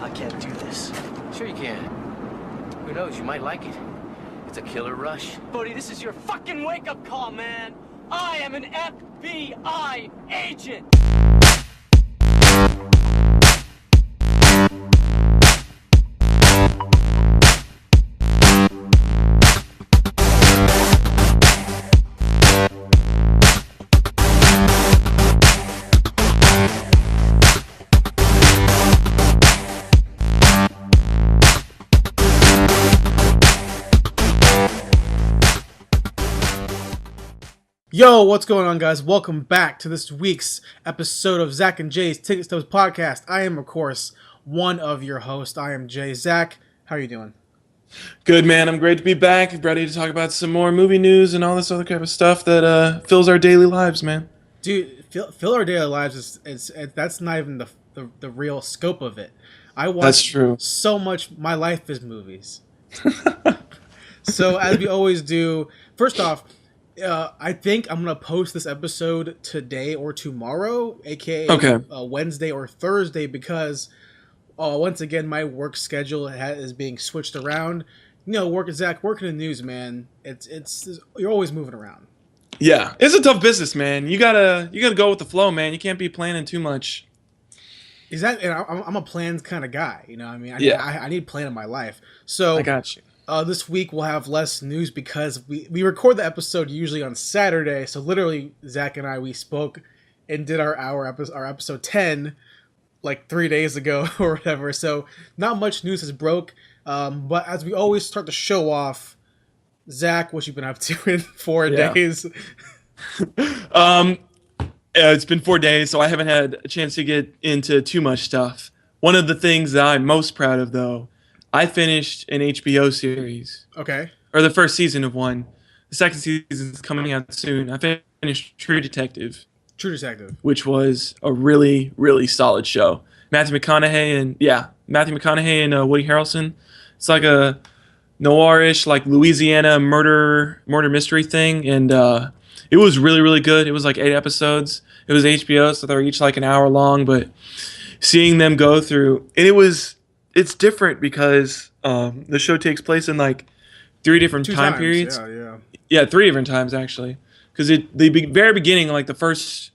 I can't do this. Sure you can. Who knows, you might like it. It's a killer rush. Buddy, this is your fucking wake-up call, man! I am an FBI agent! Yo, what's going on, guys? Welcome back to this week's episode of Zach and Jay's Ticket Stubs podcast. I am, of course, one of your hosts. I am Jay. Zach, how are you doing? Good, man. I'm great to be back. Ready to talk about some more movie news and all this other kind of stuff that fills our daily lives, man. Dude, fill our daily lives is that's not even the real scope of it. I watch That's true. so much. My life is movies. So, as we always do, first off, I think I'm going to post this episode today or tomorrow, aka Wednesday or Thursday, because once again, my work schedule is being switched around. You know, Zach, working in news, man, it's you're always moving around. Yeah, it's a tough business, man. You gotta go with the flow, man. You can't be planning too much. Exactly. I'm a plans kind of guy, you know what I mean? I need a plan in my life. So I got you. This week we'll have less news because we record the episode usually on Saturday. So literally, Zach and we spoke and did our episode 10 like 3 days ago or whatever. So not much news has broke. But as we always start to show off, Zach, what you been up to in 4 days? It's been 4 days, so I haven't had a chance to get into too much stuff. One of the things that I'm most proud of, though, I finished an HBO series. Okay. Or the first season of one. The second season is coming out soon. I finished True Detective. True Detective. Which was a really, really solid show. Matthew McConaughey and Woody Harrelson. It's like a noirish, like Louisiana murder mystery thing, and it was really, really good. It was like 8 episodes. It was HBO, so they were each like an hour long, but seeing them go through, and it's different because the show takes place in like 3 different time periods. Yeah, 3 different times actually. Because the very beginning, like the first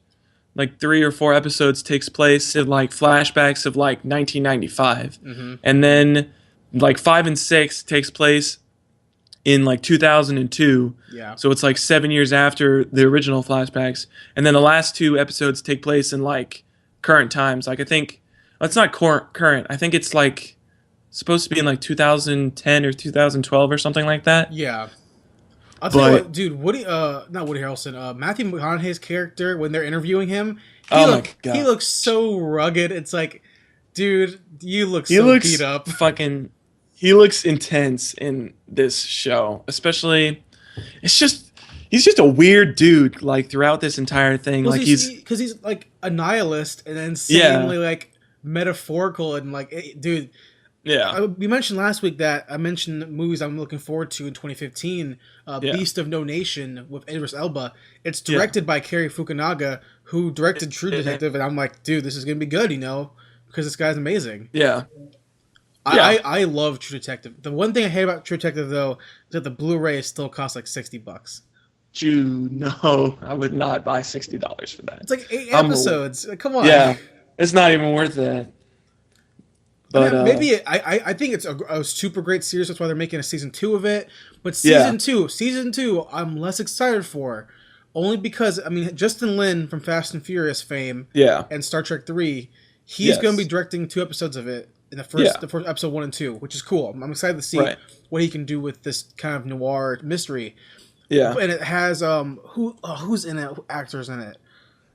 like 3 or 4 episodes takes place in like flashbacks of like 1995. Mm-hmm. And then like 5 and 6 takes place in like 2002. Yeah. So it's like 7 years after the original flashbacks. And then the last 2 episodes take place in like current times. Like I think it's not current. I think it's like supposed to be in like 2010 or 2012 or something like that. Yeah. I'll tell you what, dude, not Woody Harrelson, Matthew McConaughey's character, when they're interviewing him, he looks so rugged. It's like, dude, you look so beat up. He looks intense in this show. Especially, he's just a weird dude, like, throughout this entire thing. Well, like because he's like a nihilist and insanely like metaphorical and like, dude. Yeah. We mentioned last week that I mentioned movies I'm looking forward to in 2015. Beast of No Nation with Idris Elba. It's directed by Cary Fukunaga, who directed True Detective, and I'm like, dude, this is gonna be good, you know, because this guy's amazing. Yeah. I love True Detective. The one thing I hate about True Detective though is that the Blu-ray still costs like $60. No, I would not buy $60 for that. It's like 8 episodes. Come on. Yeah, it's not even worth that. But I think it's a super great series. That's why they're making a season 2 of it. But season two, I'm less excited for, only because I mean Justin Lin from Fast and Furious fame, and Star Trek 3, he's going to be directing 2 episodes of it in the first episode 1 and 2, which is cool. I'm excited to see what he can do with this kind of noir mystery. Yeah, and it has who's in it? Actors in it?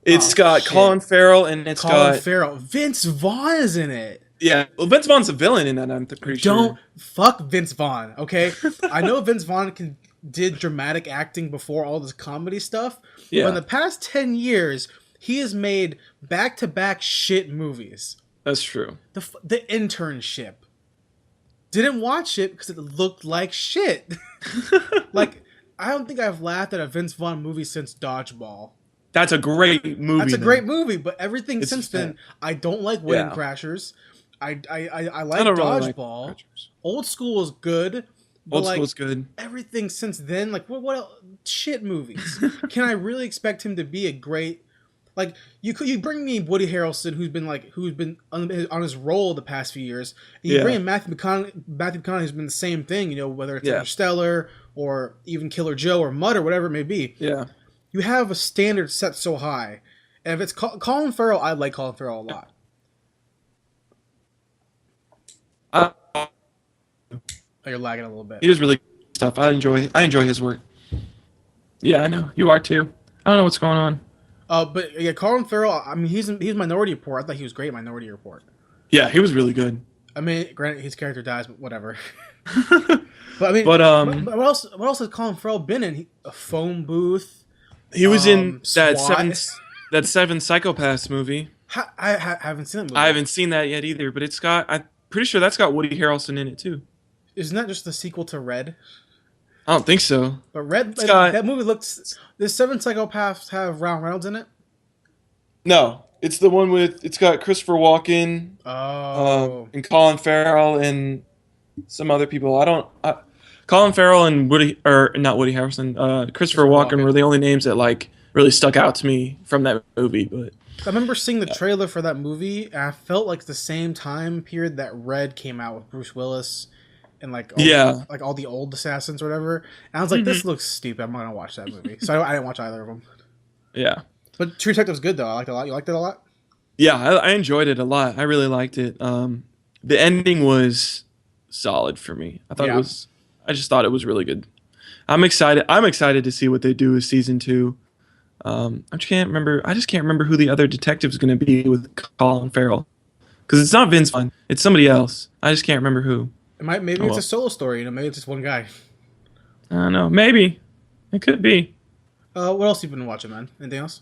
It's got Colin Farrell and Colin Farrell. Vince Vaughn is in it. Yeah, well, Vince Vaughn's a villain in that, I'm pretty sure. Don't fuck Vince Vaughn, okay? I know Vince Vaughn did dramatic acting before all this comedy stuff, but in the past 10 years, he has made back-to-back shit movies. That's true. The Internship. Didn't watch it because it looked like shit. Like, I don't think I've laughed at a Vince Vaughn movie since Dodgeball. That's a great movie. That's a great movie, but everything since then, I don't like Wedding Crashers. I like I don't really like Dodgeball. Chargers. Old School is good. But Old School's good. Everything since then, like what shit movies? Can I really expect him to be a great? Like you bring me Woody Harrelson, who's been on his roll the past few years. And you bring in Matthew McConaughey, who's been the same thing. You know, whether it's Interstellar or even Killer Joe or Mud or whatever it may be. Yeah, you have a standard set so high, and if it's Colin Farrell, I like Colin Farrell a lot. Oh, you're lagging a little bit. He does really good stuff. I enjoy his work. Yeah, I know. You are too. I don't know what's going on. But yeah, Colin Farrell. I mean, he's Minority Report. I thought he was great in Minority Report. Yeah, he was really good. I mean, granted, his character dies, but whatever. But I mean, what else has Colin Farrell been in? A Phone Booth. He was in that SWAT. Seven Psychopaths movie. I haven't seen that movie. I haven't seen that yet either, but I'm pretty sure that's got Woody Harrelson in it too. Isn't that just the sequel to Red? I don't think so. But Red, that movie looks. Does Seven Psychopaths have Ryan Reynolds in it? No, it's the one it's got Christopher Walken, and Colin Farrell and some other people. Colin Farrell and not Woody Harrelson. Christopher Walken were the only names that like really stuck out to me from that movie. But I remember seeing the trailer for that movie, and I felt like the same time period that Red came out with Bruce Willis. And all the old assassins or whatever. And I was like, this looks stupid. I'm not gonna watch that movie. So I didn't watch either of them. Yeah. But True Detective's good though. I liked it a lot. You liked it a lot? Yeah, I enjoyed it a lot. I really liked it. The ending was solid for me. I just thought it was really good. I'm excited to see what they do with season 2. I just can't remember who the other detective's gonna be with Colin Farrell. Because it's not Vince Vaughn. It's somebody else. I just can't remember who. Maybe it's a solo story, maybe it's just one guy. I don't know. Maybe. It could be. What else have you been watching, man? Anything else?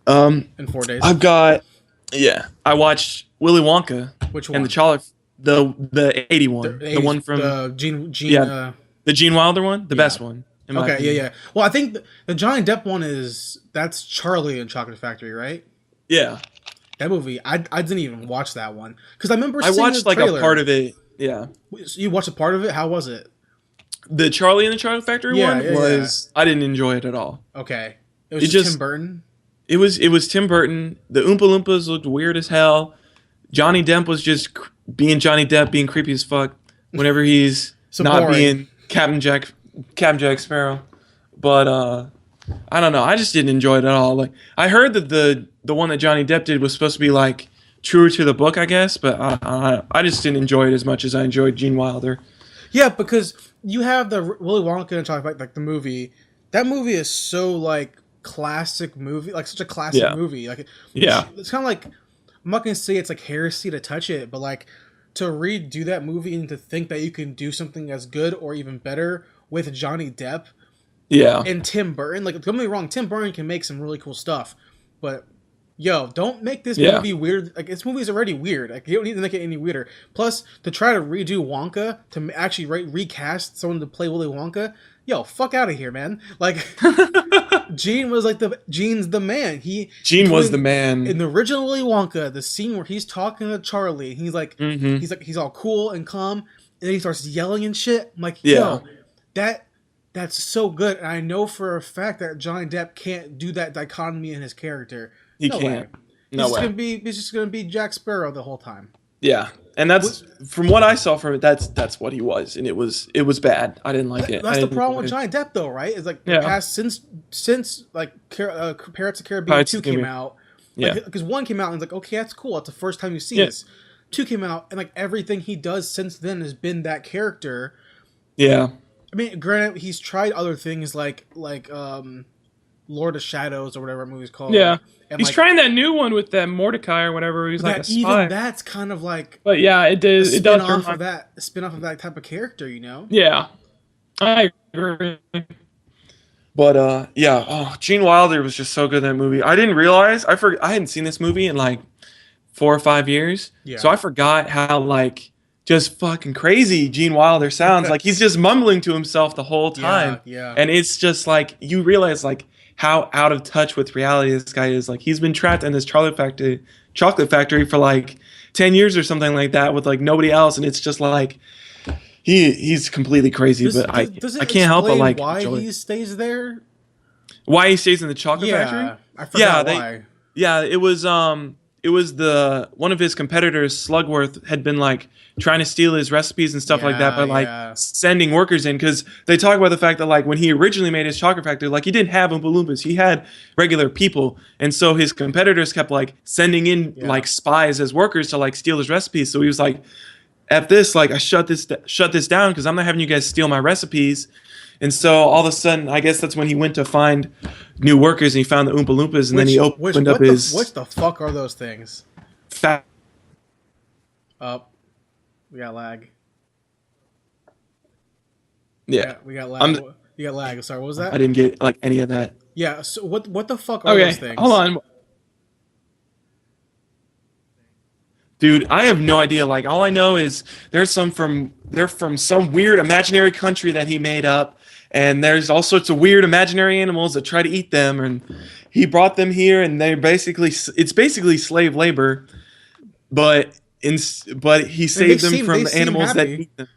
In 4 days. I watched Willy Wonka. Which one? And the 80 one. The one from the Gene the Gene Wilder one, the best one. Okay, yeah. Well, I think the Johnny Depp one that's Charlie and Chocolate Factory, right? Yeah. That movie, I didn't even watch that one because I remember I watched like a part of it. Yeah. So you watched a part of it? How was it? The Charlie and the Chocolate Factory one was... I didn't enjoy it at all. Okay. It was just Tim Burton? It was Tim Burton. The Oompa Loompas looked weird as hell. Johnny Depp was just being Johnny Depp, being creepy as fuck whenever he's not boring. Being Captain Jack Sparrow. But I don't know. I just didn't enjoy it at all. Like I heard that the one that Johnny Depp did was supposed to be like truer to the book, I guess, but I just didn't enjoy it as much as I enjoyed Gene Wilder. Yeah, because you have the Willy Wonka and Chocolate like the movie. That movie is so like classic movie, like such a classic movie. Like it's kind of like I'm not gonna say it's like heresy to touch it, but like to redo that movie and to think that you can do something as good or even better with Johnny Depp, and Tim Burton. Like don't get me wrong, Tim Burton can make some really cool stuff, but don't make this movie weird. Like, this movie is already weird. Like, you don't need to make it any weirder. Plus, to try to redo Wonka, to actually recast someone to play Willy Wonka, fuck out of here, man. Like, Gene's the man. Gene was the man. In the original Willy Wonka, the scene where he's talking to Charlie, he's like, he's all cool and calm, and then he starts yelling and shit. I'm like, that's so good. And I know for a fact that Johnny Depp can't do that dichotomy in his character. He can't. No way. He's just gonna be Jack Sparrow the whole time. Yeah, and that's from what I saw from it. That's what he was, and it was bad. I didn't like it. That's the problem with Johnny Depp, though, right? It's like the past since like Pirates of the Caribbean 2 came out. Because 1 came out and it's like, okay, that's cool. That's the first time you see this. 2 came out and like everything he does since then has been that character. Yeah. I mean, granted, he's tried other things like Lord of Shadows or whatever movie's called. Yeah. And he's trying that new one with that Mordecai or whatever. He's like a spy. Even that's kind of like. But yeah, it does. It does off of that spin off of that type of character, you know. Yeah, I agree. But Gene Wilder was just so good in that movie. I didn't realize I hadn't seen this movie in like 4 or 5 years. Yeah. So I forgot how like just fucking crazy Gene Wilder sounds. Like he's just mumbling to himself the whole time. Yeah. And it's just like you realize like how out of touch with reality this guy is. Like he's been trapped in this chocolate factory for like 10 years or something like that with like nobody else, and it's just like he's completely crazy. But I can't help but like why enjoy he stays there. Why he stays in the chocolate factory? I forgot why. Yeah, it was the one of his competitors, Slugworth, had been like trying to steal his recipes and stuff like that by like sending workers in, because they talk about the fact that like when he originally made his chocolate factory, like he didn't have Oompa Loompas, he had regular people, and so his competitors kept like sending in like spies as workers to like steal his recipes. So he was like, "F this, like I shut this down because I'm not having you guys steal my recipes." And so all of a sudden, I guess that's when he went to find new workers, and he found the Oompa Loompas, and then he opened up his... What the fuck are those things? Oh, we got lag. Yeah. We got lag. You got lag. Sorry, what was that? I didn't get like any of that. Yeah, so what the fuck are those things? Hold on. Dude, I have no idea. Like, all I know is they're from some weird imaginary country that he made up. And there's all sorts of weird imaginary animals that try to eat them, and he brought them here, and it's basically slave labor, but he saved them from the animals that eat them.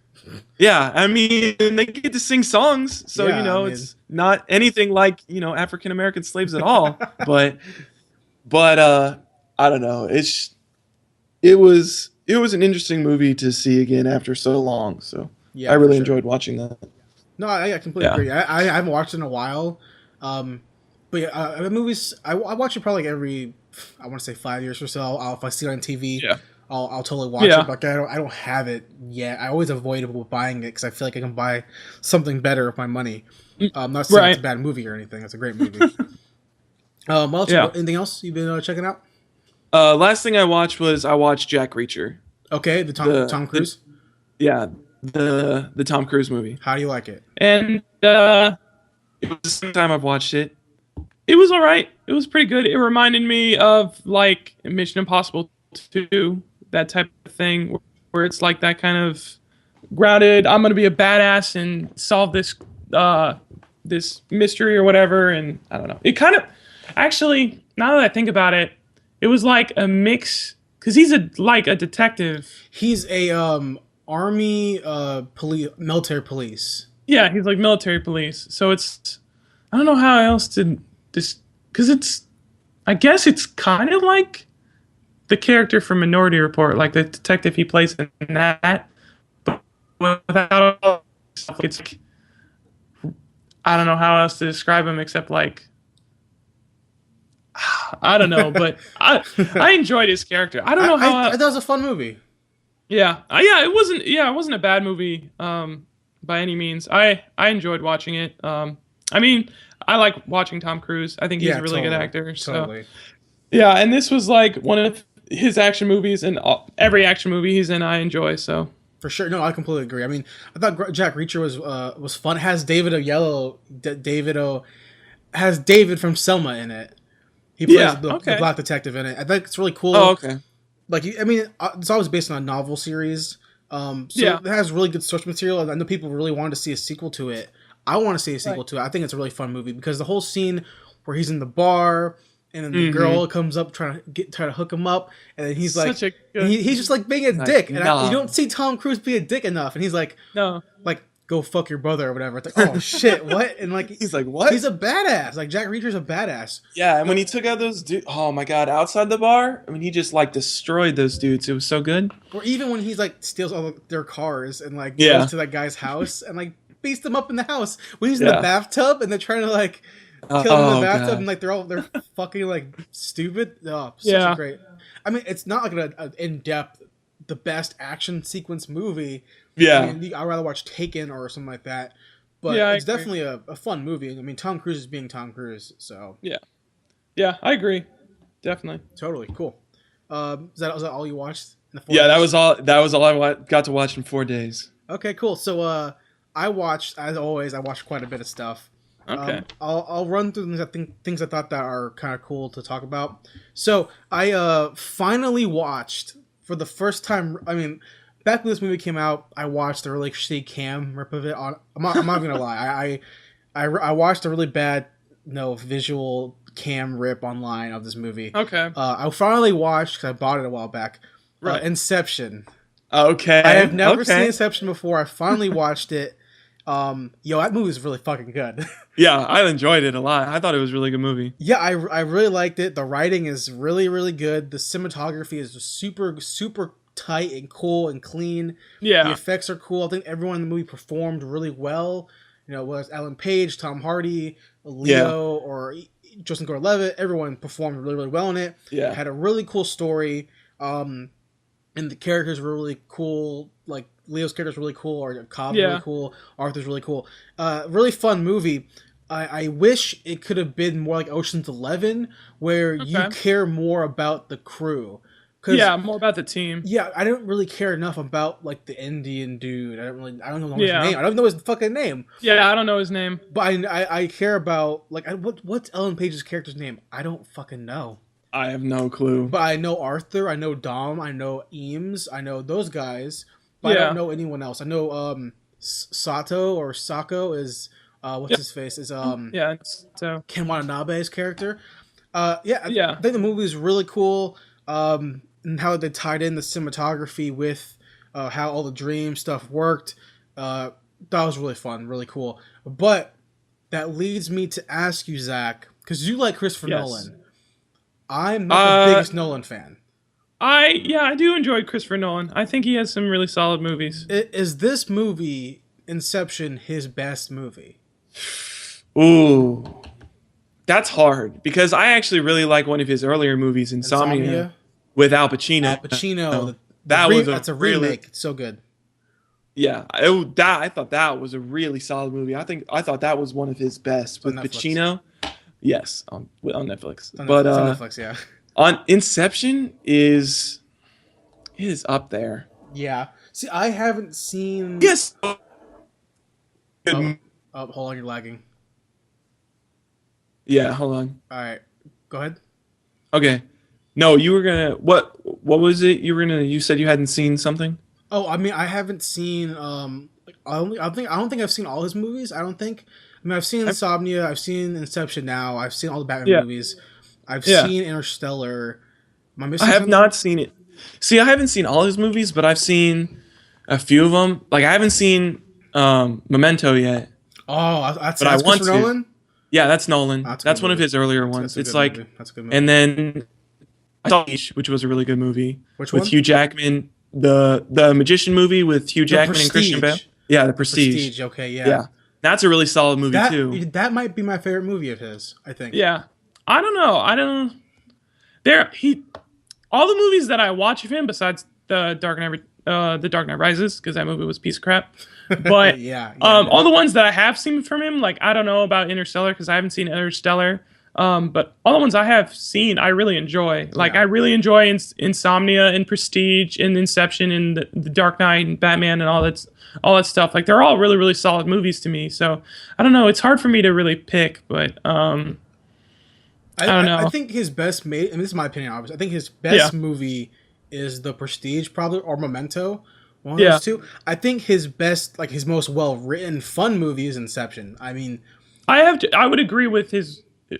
Yeah, I mean, they get to sing songs, so it's not anything like African American slaves at all. but I don't know. It was an interesting movie to see again after so long. So I really enjoyed watching that. No, I completely agree. I haven't watched it in a while, but movies I watch it probably like every, I want to say 5 years or so. If I see it on TV, I'll totally watch it. But I don't have it yet. I always avoid buying it because I feel like I can buy something better with my money. I'm not saying it's a bad movie or anything. It's a great movie. Anything else you've been checking out? Last thing I watched Jack Reacher. Okay, the Tom Cruise. The Tom Cruise movie. How do you like it? And it was the second time I've watched it. It was all right. It was pretty good. It reminded me of like Mission Impossible 2, that type of thing, where it's like that kind of grounded. I'm gonna be a badass and solve this this mystery or whatever. And I don't know. It kind of actually, now that I think about it, it was like a mix because he's like a detective. He's a army military police. Yeah, he's like military police. So it's, I don't know how else to this, because I guess it's kind of like the character from Minority Report, like the detective he plays in that, but without all stuff. It's like, I don't know how else to describe him except like, I don't know, but I enjoyed his character. I don't know how. I thought it was a fun movie. Yeah, it wasn't a bad movie by any means. I enjoyed watching it. I mean, I like watching Tom Cruise. I think he's a really good actor. So. Yeah, and this was like one of his action movies, and every action movie he's in, I enjoy. So for sure, no, I completely agree. I mean, I thought Jack Reacher was fun. It has has David from Selma in it. He plays the black detective in it. I think it's really cool. Oh, okay. Like, I mean, it's always based on a novel series. It has really good source material. I know people really wanted to see a sequel to it. I want to see a sequel to it. I think it's a really fun movie because the whole scene where he's in the bar and then the girl comes up trying to hook him up, and then he's like, he's just like being a dick, and you don't see Tom Cruise be a dick enough, and he's like, like, go fuck your brother or whatever. It's like, oh shit, what? And like, he's like, what? He's a badass. Like, Jack Reacher's a badass. Yeah, and when he took out those dudes, oh my god, outside the bar, I mean, he just like destroyed those dudes. It was so good. Or even when he's like steals all their cars and like goes to that guy's house and like beats them up in the house when he's in the bathtub and they're trying to like kill him in the bathtub and like they're fucking like stupid. Oh, such a great. I mean, it's not like an in-depth, the best action sequence movie. Yeah, I mean, I'd rather watch Taken or something like that. But it's definitely a fun movie. I mean, Tom Cruise is being Tom Cruise, so yeah, I agree, definitely, totally cool. Was that all you watched? In the 4 days? That was all I got to watch in 4 days. Okay, cool. So I watched, as always, quite a bit of stuff. Okay, I'll run through things I thought that are kind of cool to talk about. So I finally watched for the first time. I mean, back when this movie came out, I watched a really shitty cam rip of it. I'm not gonna lie. I watched a really bad visual cam rip online of this movie. Okay. I finally watched because I bought it a while back. Right. Inception. Okay. I have never seen Inception before. I finally watched it. That movie is really fucking good. Yeah, I enjoyed it a lot. I thought it was a really good movie. Yeah, I really liked it. The writing is really, really good. The cinematography is super, super tight and cool and clean. Yeah. The effects are cool. I think everyone in the movie performed really well. You know, whether it's Ellen Page, Tom Hardy, Leo, or Justin Gordon-Levitt, everyone performed really, really well in it. Yeah. It had a really cool story. And the characters were really cool. Like, Leo's character's really cool, or Cobb's really cool, Arthur's really cool. Really fun movie. I wish it could have been more like Ocean's 11, where you care more about the crew. Yeah, more about the team. Yeah, I don't really care enough about like the Indian dude. I don't know his name. I don't know his fucking name. Yeah, I don't know his name. But I care about like what's Ellen Page's character's name? I don't fucking know. I have no clue. But I know Arthur, I know Dom, I know Eames, I know those guys. But I don't know anyone else. I know Sato or Sako is what's his face is so Ken Watanabe's character. I think the movie is really cool. And how they tied in the cinematography with how all the dream stuff worked. That was really fun, really cool. But that leads me to ask you, Zach, because you like Christopher Nolan. I'm not the biggest Nolan fan. I do enjoy Christopher Nolan. I think he has some really solid movies. Is this movie, Inception, his best movie? Ooh. That's hard, because I actually really like one of his earlier movies, Insomnia. With Al Pacino. Al Pacino. That's a remake. It's so good. Yeah, I thought that was a really solid movie. I thought that was one of his best with Pacino. Yes, on Netflix. On Netflix, yeah. On Inception is up there. Yeah. See, I haven't seen. Yes. Hold on, you're lagging. Yeah, hold on. All right, go ahead. Okay. No, you were gonna what was it? You said you hadn't seen something? Oh, I mean, I haven't seen I don't think I've seen all his movies. I don't think. I mean, I've seen Insomnia, I've seen Inception now, I've seen all the Batman movies. I've seen Interstellar. Am I missing something? Not seen it. See, I haven't seen all his movies, but I've seen a few of them. Like I haven't seen Memento yet. Oh, that's Christopher Nolan? Yeah, that's Nolan. That's one of his earlier ones. It's like movie. That's a good movie. And then I saw which was a really good movie. Which with one? Hugh Jackman, the Magician movie with Hugh Jackman and Christian Bale. Yeah, The Prestige. Okay, yeah. Yeah. That's a really solid movie too. That might be my favorite movie of his, I think. Yeah. I don't know. All the movies that I watch of him besides the Dark Knight Rises, because that movie was a piece of crap. But all the ones that I have seen from him, like I don't know about Interstellar because I haven't seen Interstellar. But all the ones I have seen, I really enjoy. Like I really enjoy Insomnia and Prestige and Inception and the Dark Knight and Batman and all that stuff. Like they're all really, really solid movies to me. So I don't know. It's hard for me to really pick, but I don't know. I think his best this is my opinion, obviously. I think his best movie is The Prestige, probably, or Memento. One of those two. I think his best, like his most well-written, fun movie is Inception. I mean, I would agree with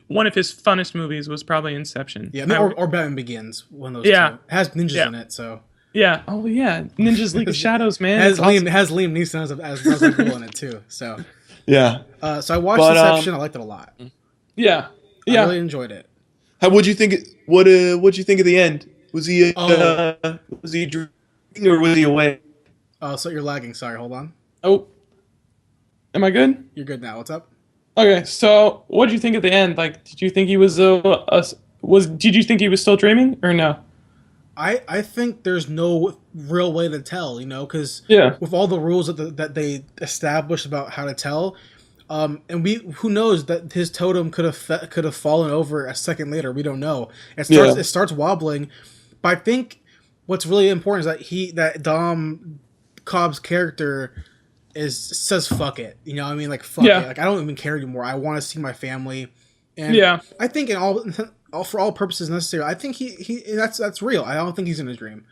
one of his funnest movies was probably Inception. Yeah, or Batman Begins. One of those two. It has ninjas in it, so. Yeah. Oh yeah, Ninjas League of Shadows, man. Has Liam Neeson as Resident Evil in it too. So. Yeah. So I watched Inception. I liked it a lot. Yeah. I really enjoyed it. What'd you think? What'd you think of the end? Was he drinking or was he away? Oh, so you're lagging. Sorry, hold on. Oh, am I good? You're good now. What's up? Okay, so what did you think at the end? Like, did you think he was Did you think he was still dreaming or no? I think there's no real way to tell, because with all the rules that they established about how to tell, and who knows that his totem could have fallen over a second later. We don't know. It starts wobbling, but I think what's really important is that Dom Cobb's character says fuck it. You know what I mean? Like fuck it. Like I don't even care anymore. I want to see my family. And I think for all purposes necessary, I think that's real. I don't think he's in a dream.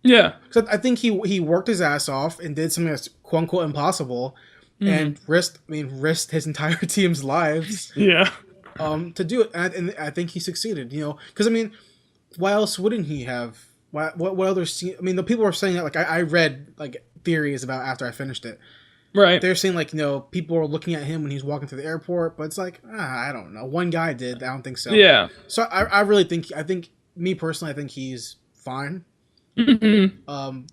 Yeah. Because I think he worked his ass off and did something that's quote unquote impossible and risked his entire team's lives. To do it. And I think he succeeded, because why else wouldn't he have What other scene? I mean, the people were saying that, like, I read like theories about after I finished it. Right. They're saying, like, people were looking at him when he's walking through the airport, but it's like, I don't know. One guy did. I don't think so. Yeah. So I really think, me personally, I think he's fine. Mm-hmm.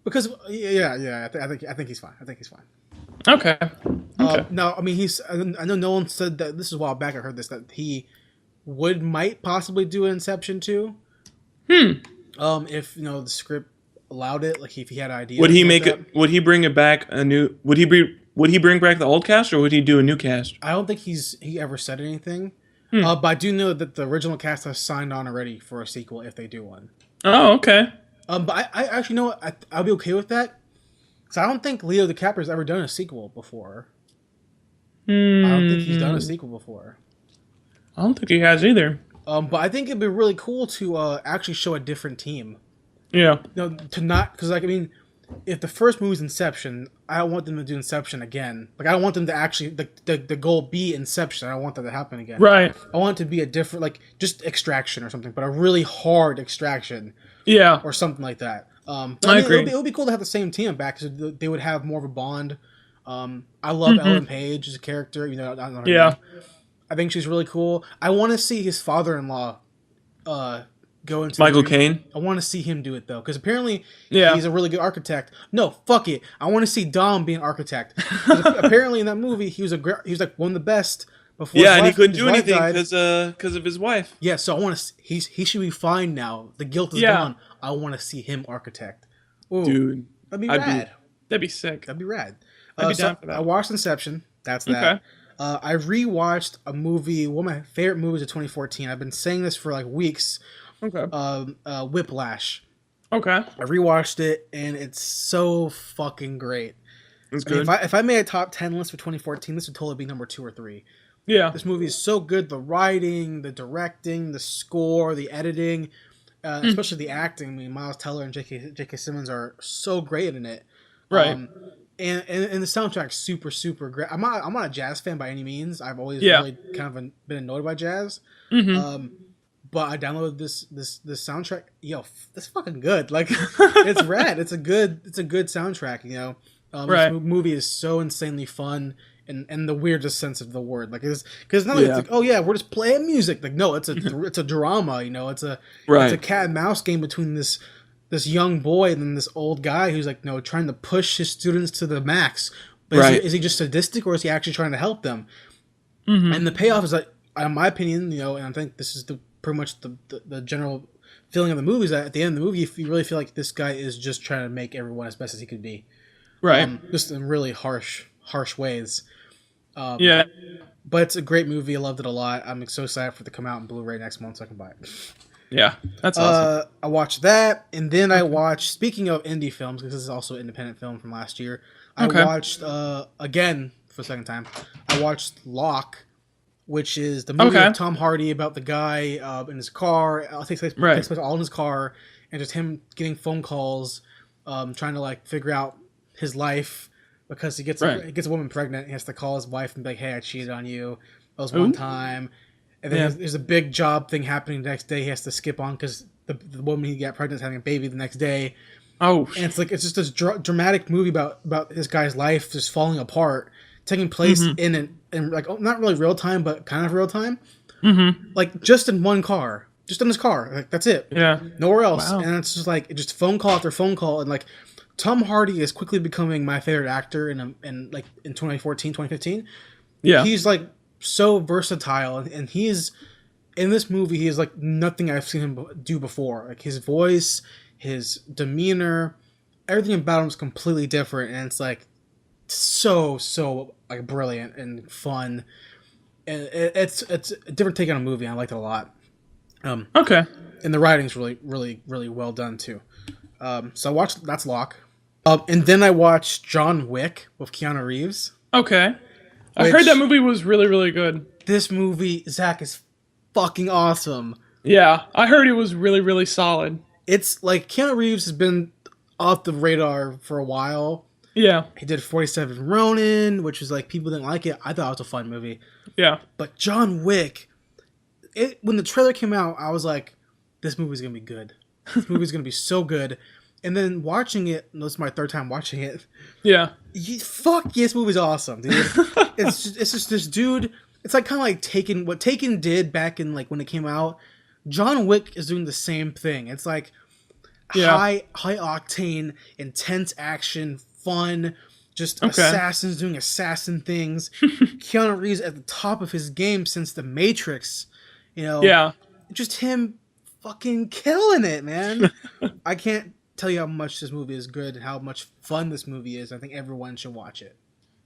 Because I think he's fine. I think he's fine. Okay. No, I mean, I know Nolan said that, this is a while back I heard this, that he might possibly do Inception 2. If the script allowed it, like if he had ideas. Would he like make that. it? Would he bring it back a new? Would he bring back the old cast, or would he do a new cast? I don't think he ever said anything. But I do know that the original cast has signed on already for a sequel if they do one. Oh, okay. But I actually know I'll be okay with that. So I don't think Leo DiCaprio's ever done a sequel before. I don't think he's done a sequel before. I don't think he has either. But I think it'd be really cool to actually show a different team. Yeah. To not, because, like, I mean, if the first movie's Inception, I don't want them to do Inception again. Like, I don't want them to actually, the goal be Inception. I don't want that to happen again. Right. I want it to be a different, like, just Extraction or something, but a really hard Extraction. Yeah. Or something like that. I agree. It would be cool to have the same team back, because they would have more of a bond. I love Ellen Page as a character, even though I don't know her name. I think she's really cool. I want to see his father-in-law go into Michael Caine. I want to see him do it, though, because apparently he's a really good architect. No, fuck it. I want to see Dom be an architect. Apparently in that movie, he was like one of the best. Before and he couldn't do anything because of his wife. Yeah, so I want to. He should be fine now. The guilt is gone. I want to see him architect. Ooh, dude, that'd be rad. That'd be sick. That'd be rad. I'd be down for that. I watched Inception. That's that. Okay. I rewatched a movie, one of my favorite movies of 2014. I've been saying this for like weeks. Okay. Whiplash. Okay. I rewatched it, and it's so fucking great. It's good. If I made a top 10 list for 2014, this would totally be number 2 or 3. Yeah. This movie is so good. The writing, the directing, the score, the editing, especially the acting. I mean, Miles Teller and J.K. Simmons are so great in it. Right. And the soundtrack's super, super great. I'm not a jazz fan by any means. I've always really kind of been annoyed by jazz. But I downloaded this soundtrack. Yo, that's fucking good. Like, it's rad. It's a good soundtrack. This movie is so insanely fun. And the weirdest sense of the word, like, because it's not like, it's like, oh yeah, we're just playing music. Like, no, it's a drama. It's a cat and mouse game between this young boy and then this old guy who's like, trying to push his students to the max. But is he just sadistic, or is he actually trying to help them? And the payoff is, like, in my opinion, and I think this is pretty much the general feeling of the movie, is that at the end of the movie, you really feel like this guy is just trying to make everyone as best as he could be, just in really harsh ways. But it's a great movie. I loved it a lot. I'm so excited for it to come out in Blu-ray next month so I can buy it. Yeah, that's awesome. I watched that, and then I watched, speaking of indie films, because this is also an independent film from last year, I watched, again, for the second time, I watched Locke, which is the movie of Tom Hardy about the guy in his car. It takes place all in his car, and just him getting phone calls, trying to, like, figure out his life. Because he gets a woman pregnant, he has to call his wife and be like, "Hey, I cheated on you. That was one time." And then there's a big job thing happening the next day. He has to skip on because the woman he got pregnant is having a baby the next day. Oh, and it's just this dramatic movie about this guy's life just falling apart, taking place in like, not really real time, but kind of real time. Like, just in one car, just in his car. Like, that's it. Yeah, nowhere else. Wow. And it's just like phone call after phone call, and like, Tom Hardy is quickly becoming my favorite actor in 2014, 2015. Yeah. He's like so versatile, and he's in this movie, he is like nothing I've seen him do before. Like, his voice, his demeanor, everything about him is completely different, and it's like so like brilliant and fun. And it's a different take on a movie. I liked it a lot. And the writing's really, really, really well done too. So I watched that's Locke. And then I watched John Wick with Keanu Reeves. Okay. I heard that movie was really, really good. This movie, Zach, is fucking awesome. Yeah, I heard it was really, really solid. It's like, Keanu Reeves has been off the radar for a while. Yeah. He did 47 Ronin, which is like, people didn't like it. I thought it was a fun movie. Yeah. But John Wick, when the trailer came out, I was like, this movie's going to be good. This movie's gonna be so good. And then watching it, this is my third time watching it. Yeah. Fuck, this movie's awesome, dude. It's just this dude. It's like kind of like Taken. What Taken did back in like when it came out. John Wick is doing the same thing. It's like high octane, intense action, fun. Just assassins doing assassin things. Keanu Reeves at the top of his game since The Matrix. You know. Yeah. Just him fucking killing it, man. I can't tell you how much this movie is good and how much fun this movie is. I think everyone should watch it.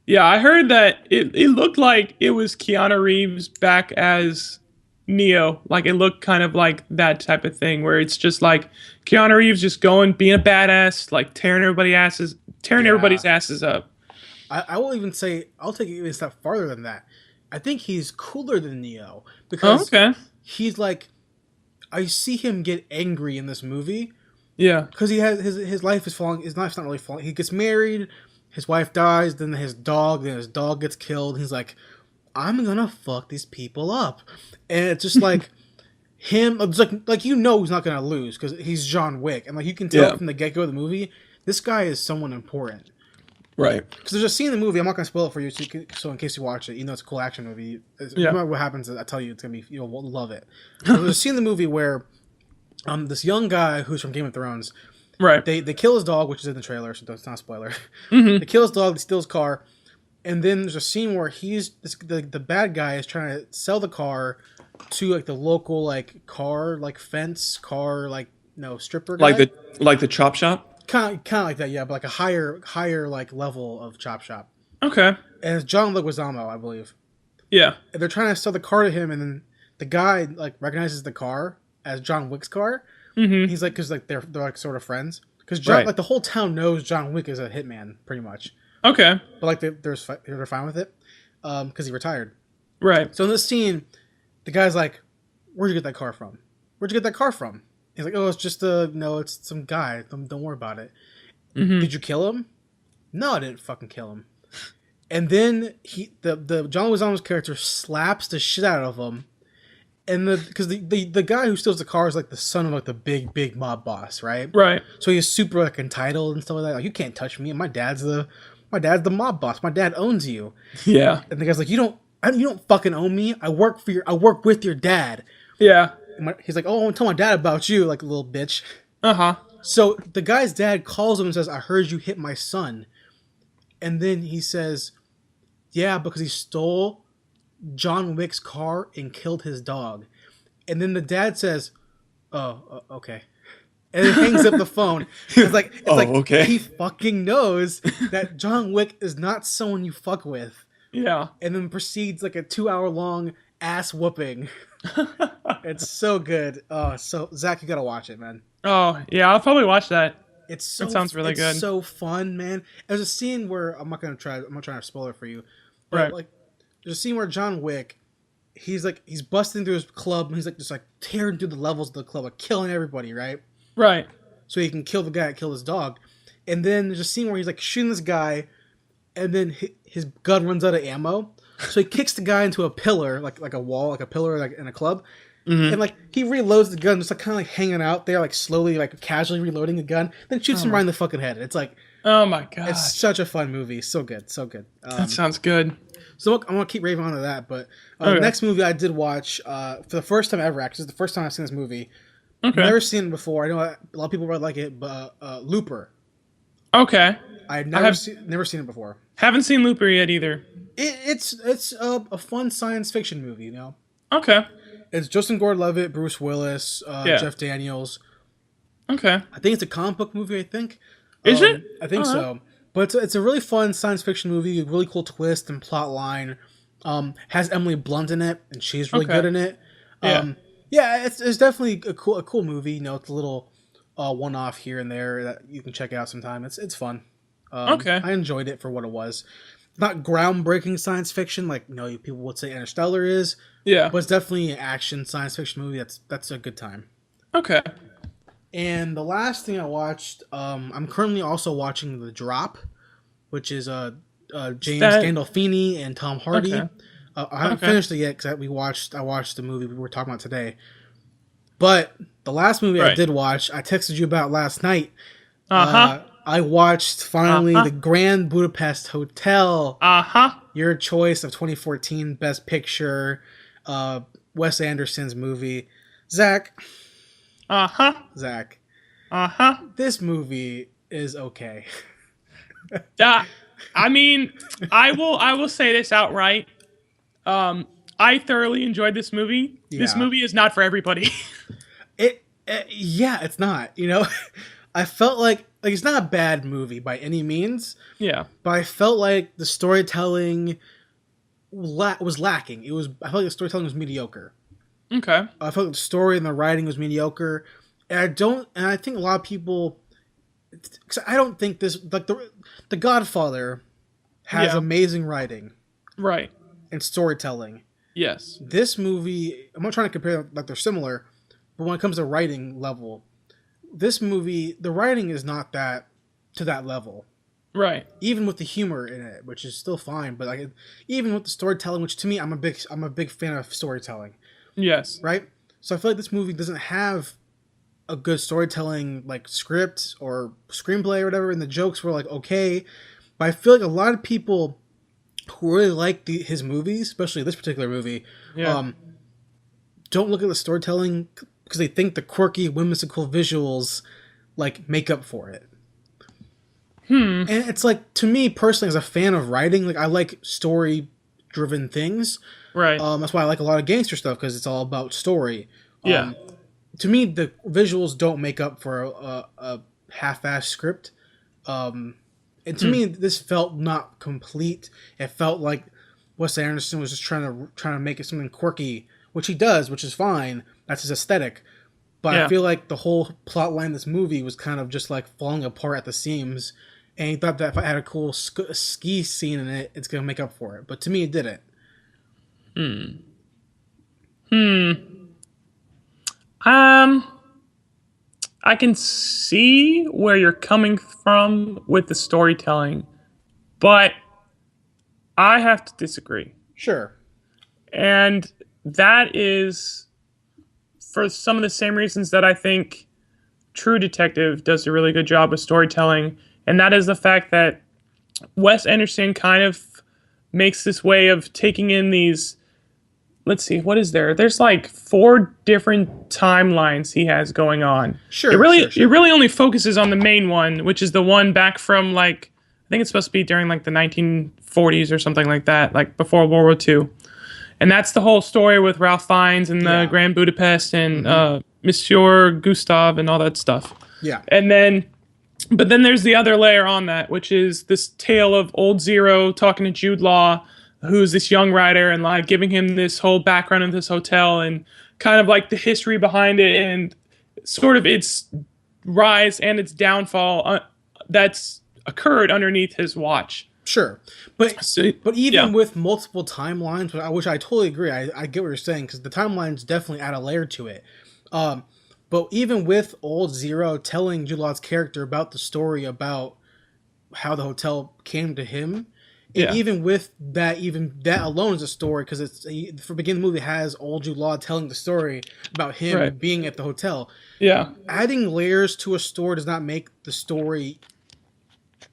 Yeah, I heard that it looked like it was Keanu Reeves back as Neo. Like, it looked kind of like that type of thing where it's just like Keanu Reeves just going, being a badass, like tearing everybody's asses up. I will even say, I'll take it even a step farther than that. I think he's cooler than Neo because he's like, I see him get angry in this movie. Yeah, because he has his life is falling. His life's not really falling. He gets married, his wife dies, then his dog gets killed. He's like, I'm gonna fuck these people up, and it's just like him. It's like he's not gonna lose because he's John Wick, and like you can tell from the get go of the movie, this guy is someone important. Right. Because there's a scene in the movie. I'm not gonna spoil it for you, so in case you watch it, you know it's a cool action movie. No matter what happens, I tell you, it's gonna be you'll love it. There's a scene in the movie where. This young guy who's from Game of Thrones, right? They kill his dog, which is in the trailer, so it's not a spoiler. Mm-hmm. They kill his dog, they steal his car, and then there's a scene where the bad guy is trying to sell the car to like the local like car like fence car like stripper guy. like the chop shop. Kind of like that, yeah, but like a higher like level of chop shop. Okay. And it's John Leguizamo, I believe. Yeah. And they're trying to sell the car to him, and then the guy like recognizes the car as John Wick's car. Mm-hmm. He's like, because like they're like sort of friends. Because like the whole town knows John Wick is a hitman, pretty much. Okay. But like they're fine with it, because he retired. Right. So in this scene, the guy's like, "Where'd you get that car from? Where'd you get that car from?" He's like, "Oh, it's just it's some guy. Don't worry about it." Mm-hmm. Did you kill him? No, I didn't fucking kill him. And then the John Leguizamo's character slaps the shit out of him. And because the guy who steals the car is like the son of like the big mob boss, right? Right. So he's super like entitled and stuff like that. Like, you can't touch me. My dad's the mob boss. My dad owns you. Yeah. And the guy's like, you don't fucking own me. I work with your dad. Yeah. He's like, oh, I want to tell my dad about you, like a little bitch. Uh-huh. So the guy's dad calls him and says, I heard you hit my son. And then he says, yeah, because he stole John Wick's car and killed his dog. And then the dad says, oh, okay. And it hangs up the phone. It's like okay. He fucking knows that John Wick is not someone you fuck with. Yeah. And then proceeds like a 2-hour long ass whooping. It's so good. Oh, so Zach, you gotta watch it, man. Oh, yeah, I'll probably watch that. It sounds really good. It's so fun, man. There's a scene where I'm not trying to spoil it for you. But like there's a scene where John Wick, he's busting through his club and he's like just like tearing through the levels of the club, like killing everybody, right? Right. So he can kill the guy that killed his dog. And then there's a scene where he's like shooting this guy, and then his gun runs out of ammo. So he kicks the guy into a pillar, like a wall, like a pillar, like in a club. Mm-hmm. And like he reloads the gun, just like kind of like hanging out there, like slowly, like casually reloading the gun. Then shoots him right in the fucking head. It's like, oh my god, it's such a fun movie. So good, so good. That sounds good. So I'm gonna keep raving on to that. But the next movie I did watch for the first time ever. Actually, it's the first time I've seen this movie. Okay. I've never seen it before. I know a lot of people really like it, but Looper. Okay. I've never seen it before. Haven't seen Looper yet either. It's a fun science fiction movie, you know. Okay. It's Justin Gordon-Levitt, Bruce Willis, Jeff Daniels. Okay. I think it's a comic book movie. I think. Is it? I think so. But it's a really fun science fiction movie. A really cool twist and plot line. Has Emily Blunt in it, and she's really good in it. Yeah, it's definitely a cool movie. You know, it's a little one-off here and there that you can check out sometime. It's fun. I enjoyed it for what it was. Not groundbreaking science fiction like people would say Interstellar is. Yeah, but it's definitely an action science fiction movie. That's a good time. Okay. And the last thing I watched, I'm currently also watching The Drop, which is James Gandolfini and Tom Hardy. Okay. I haven't finished it yet because I watched the movie we were talking about today. But the last movie I Right. did watch, I texted you about last night. Uh-huh. I watched finally the Grand Budapest Hotel. Uh-huh. Your choice of 2014 Best Picture, Wes Anderson's movie. Zach. Uh-huh. Zach. Uh-huh. This movie is okay. I mean, I will say this outright. I thoroughly enjoyed this movie. This Yeah. movie is not for everybody. Yeah, it's not. You know, I felt like it's not a bad movie by any means. Yeah. But I felt like the storytelling was lacking. I felt like the storytelling was mediocre. Okay. I felt like the story and the writing was mediocre. And I think a lot of people, cause I don't think this, like the Godfather has amazing writing. Right. And storytelling. Yes. This movie, I'm not trying to compare like they're similar, but when it comes to writing level, this movie, the writing is not to that level. Right. Even with the humor in it, which is still fine, but like even with the storytelling, which to me I'm a big fan of storytelling. Yes. Right? So I feel like this movie doesn't have a good storytelling like script or screenplay or whatever, and the jokes were like okay. But I feel like a lot of people who really like his movies, especially this particular movie, don't look at the storytelling because they think the quirky, whimsical visuals like make up for it. And it's like, to me personally, as a fan of writing, like I like story-driven things. Right. That's why I like a lot of gangster stuff, because it's all about story. Yeah. To me, the visuals don't make up for a half-assed script. And to me, this felt not complete. It felt like Wes Anderson was just trying to make it something quirky, which he does, which is fine. That's his aesthetic. But I feel like the whole plot line of this movie was kind of just like falling apart at the seams. And he thought that if I had a cool ski scene in it, it's going to make up for it. But to me, it didn't. I can see where you're coming from with the storytelling, but I have to disagree. Sure. And that is for some of the same reasons that I think True Detective does a really good job with storytelling. And that is the fact that Wes Anderson kind of makes this way of taking in these, let's see, what is there? There's like 4 different timelines he has going on. Sure. It really only focuses on the main one, which is the one back from like, I think it's supposed to be during like the 1940s or something like that, like before World War II. And that's the whole story with Ralph Fiennes and the Grand Budapest and Monsieur Gustave and all that stuff. Yeah. But then there's the other layer on that, which is this tale of Old Zero talking to Jude Law, who's this young writer, and like giving him this whole background of this hotel and kind of like the history behind it and sort of its rise and its downfall that's occurred underneath his watch. Sure. But even with multiple timelines, which I totally agree, I get what you're saying, because the timelines definitely add a layer to it. But even with Old Zero telling Jude Law's character about the story about how the hotel came to him, and even with that, even that alone is a story, because it's for beginning of the movie has Old Jude Law telling the story about him being at the hotel. Yeah. Adding layers to a story does not make the story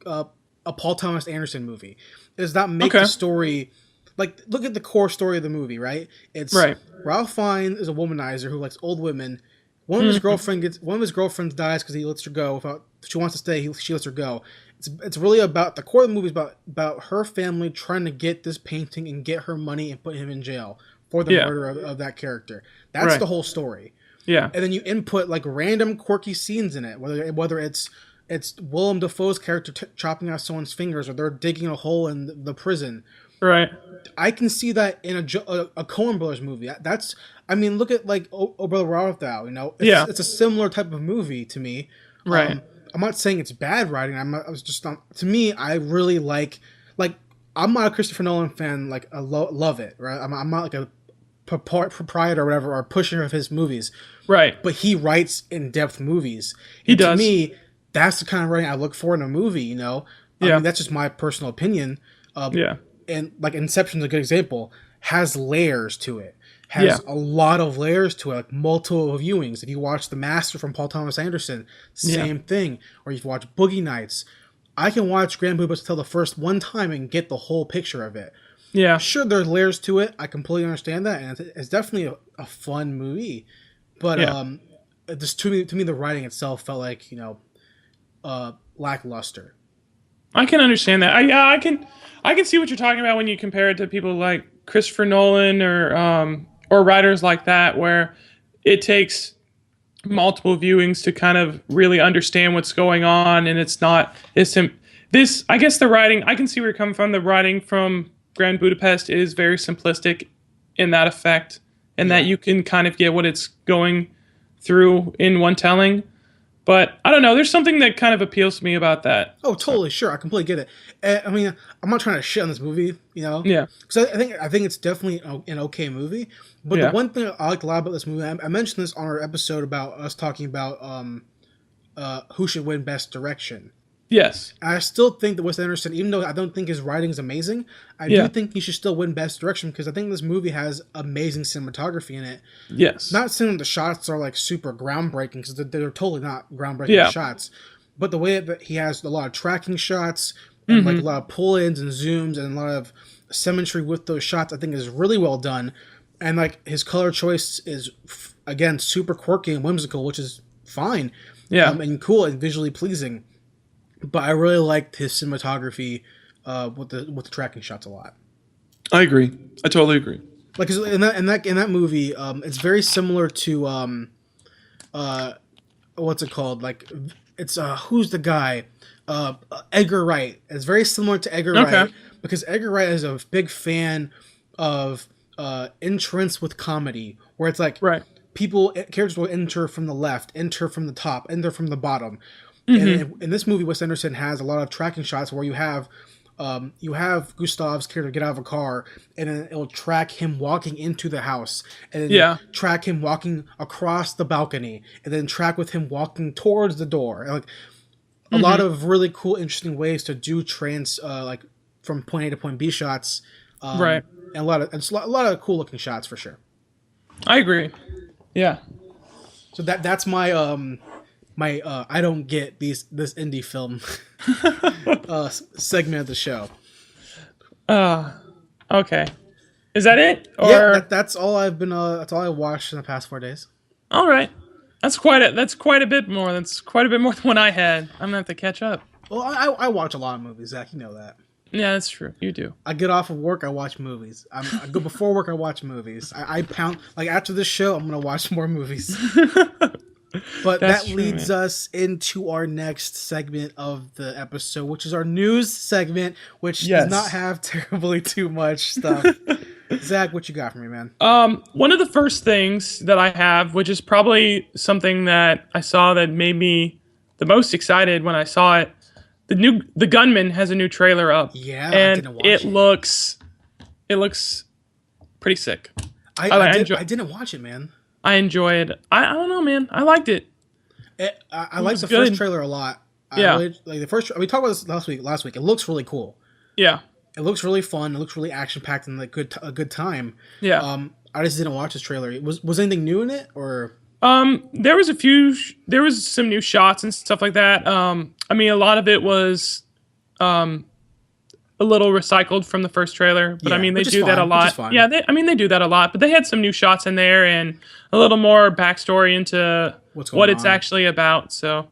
a Paul Thomas Anderson movie. It does not make the story, like, look at the core story of the movie, right? It's Ralph Fiennes is a womanizer who likes old women. One of his girlfriends dies because he lets her go. If she wants to stay, she lets her go. It's really about, the core of the movie is about her family trying to get this painting and get her money and put him in jail for the murder of that character. That's the whole story. Yeah. And then you input like random quirky scenes in it, whether it's Willem Dafoe's character chopping off someone's fingers, or they're digging a hole in the prison. Right. I can see that in a Coen Brothers movie. Look at like Oh Brother Where Art Thou, you know? It's a similar type of movie to me. Right. I'm not saying it's bad writing. To me, I really like, I'm not a Christopher Nolan fan, like I love it, right? I'm not like a proprietor or whatever, or pusher of his movies. Right. But he writes in-depth movies. He does. To me, that's the kind of writing I look for in a movie, you know? I mean, that's just my personal opinion. And like Inception's a good example, has layers to it. has a lot of layers to it, like multiple viewings. If you watch The Master from Paul Thomas Anderson, same thing. Or you've watched Boogie Nights. I can watch Grand Budapest Hotel the first one time and get the whole picture of it. Yeah. Sure, there's layers to it. I completely understand that, and it's definitely a fun movie. But just to me, the writing itself felt like lackluster. I can understand that. I can see what you're talking about when you compare it to people like Christopher Nolan or writers like that, where it takes multiple viewings to kind of really understand what's going on, and it's not this. I guess the writing. I can see where you're coming from. The writing from Grand Budapest is very simplistic in that effect, and that you can kind of get what it's going through in one telling. But I don't know. There's something that kind of appeals to me about that. Oh, totally, sure. I completely get it. I mean, I'm not trying to shit on this movie, Yeah. Because I think it's definitely an okay movie. But the one thing I like a lot about this movie, I mentioned this on our episode about us talking about who should win Best Direction. Yes. I still think that Wes Anderson, even though I don't think his writing is amazing, I do think he should still win Best Direction because I think this movie has amazing cinematography in it. Yes. Not saying the shots are like super groundbreaking because they're totally not groundbreaking shots, but the way that he has a lot of tracking shots and like a lot of pull-ins and zooms and a lot of symmetry with those shots, I think is really well done. And like his color choice is again super quirky and whimsical, which is fine, and cool and visually pleasing. But I really liked his cinematography with the tracking shots a lot. I agree. I totally agree. Like in that movie, it's very similar to what's it called? Like it's who's the guy? Edgar Wright. It's very similar to Edgar Wright because Edgar Wright is a big fan of entrance with comedy, where it's like characters will enter from the left, enter from the top, enter from the bottom. And in this movie, Wes Anderson has a lot of tracking shots where you have Gustav's character get out of a car, and then it'll track him walking into the house, and then track him walking across the balcony, and then track with him walking towards the door. And like a lot of really cool, interesting ways to do like from point A to point B shots, and a lot of cool looking shots for sure. I agree. Yeah. So that's my I don't get this indie film segment of the show. Okay. Is that it? Or... Yeah, that's all I've been. That's all I watched in the past 4 days. All right. That's quite a bit more. That's quite a bit more than what I had. I'm gonna have to catch up. Well, I watch a lot of movies, Zach. You know that. Yeah, that's true. You do. I get off of work, I watch movies. I go before work, I watch movies. I pound like after this show, I'm gonna watch more movies. But that leads us into our next segment of the episode, which is our news segment, which does not have terribly too much stuff. Zach, what you got for me, man? One of the first things that I have, which is probably something that I saw that made me the most excited when I saw it, The Gunman has a new trailer up. Yeah, and I didn't watch it looks pretty sick. I didn't watch it, man. I enjoyed it. I don't know, man. I liked it. I liked the first trailer a lot. Yeah. Like the first. We talked about this last week. It looks really cool. Yeah. It looks really fun. It looks really action packed and like a good time. Yeah. I just didn't watch this trailer. Was anything new in it or? There was some new shots and stuff like that. I mean, a lot of it was, a little recycled from the first trailer, but I mean, they do that a lot. Yeah, they do that a lot, but they had some new shots in there and a little more backstory into what it's actually about. So,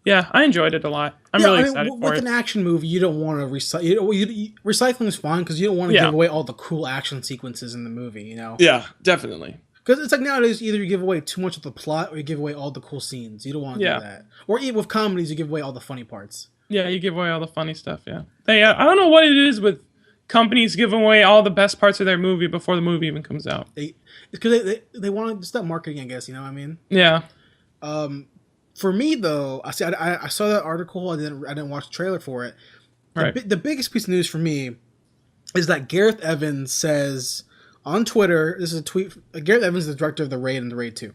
yeah, I enjoyed it a lot. I'm really excited for it. With an action movie, you don't want to recycle. Recycling is fine because you don't want to give away all the cool action sequences in the movie, you know? Yeah, definitely. Because it's like nowadays, either you give away too much of the plot or you give away all the cool scenes. You don't want to do that. Or even with comedies, you give away all the funny parts. Yeah, you give away all the funny stuff, yeah. I don't know what it is with companies giving away all the best parts of their movie before the movie even comes out. It's because they want to stop marketing, I guess, you know what I mean? Yeah. For me, though, I saw that article. I didn't watch the trailer for it. The biggest piece of news for me is that Gareth Evans says on Twitter, this is a tweet, Gareth Evans is the director of The Raid and The Raid 2.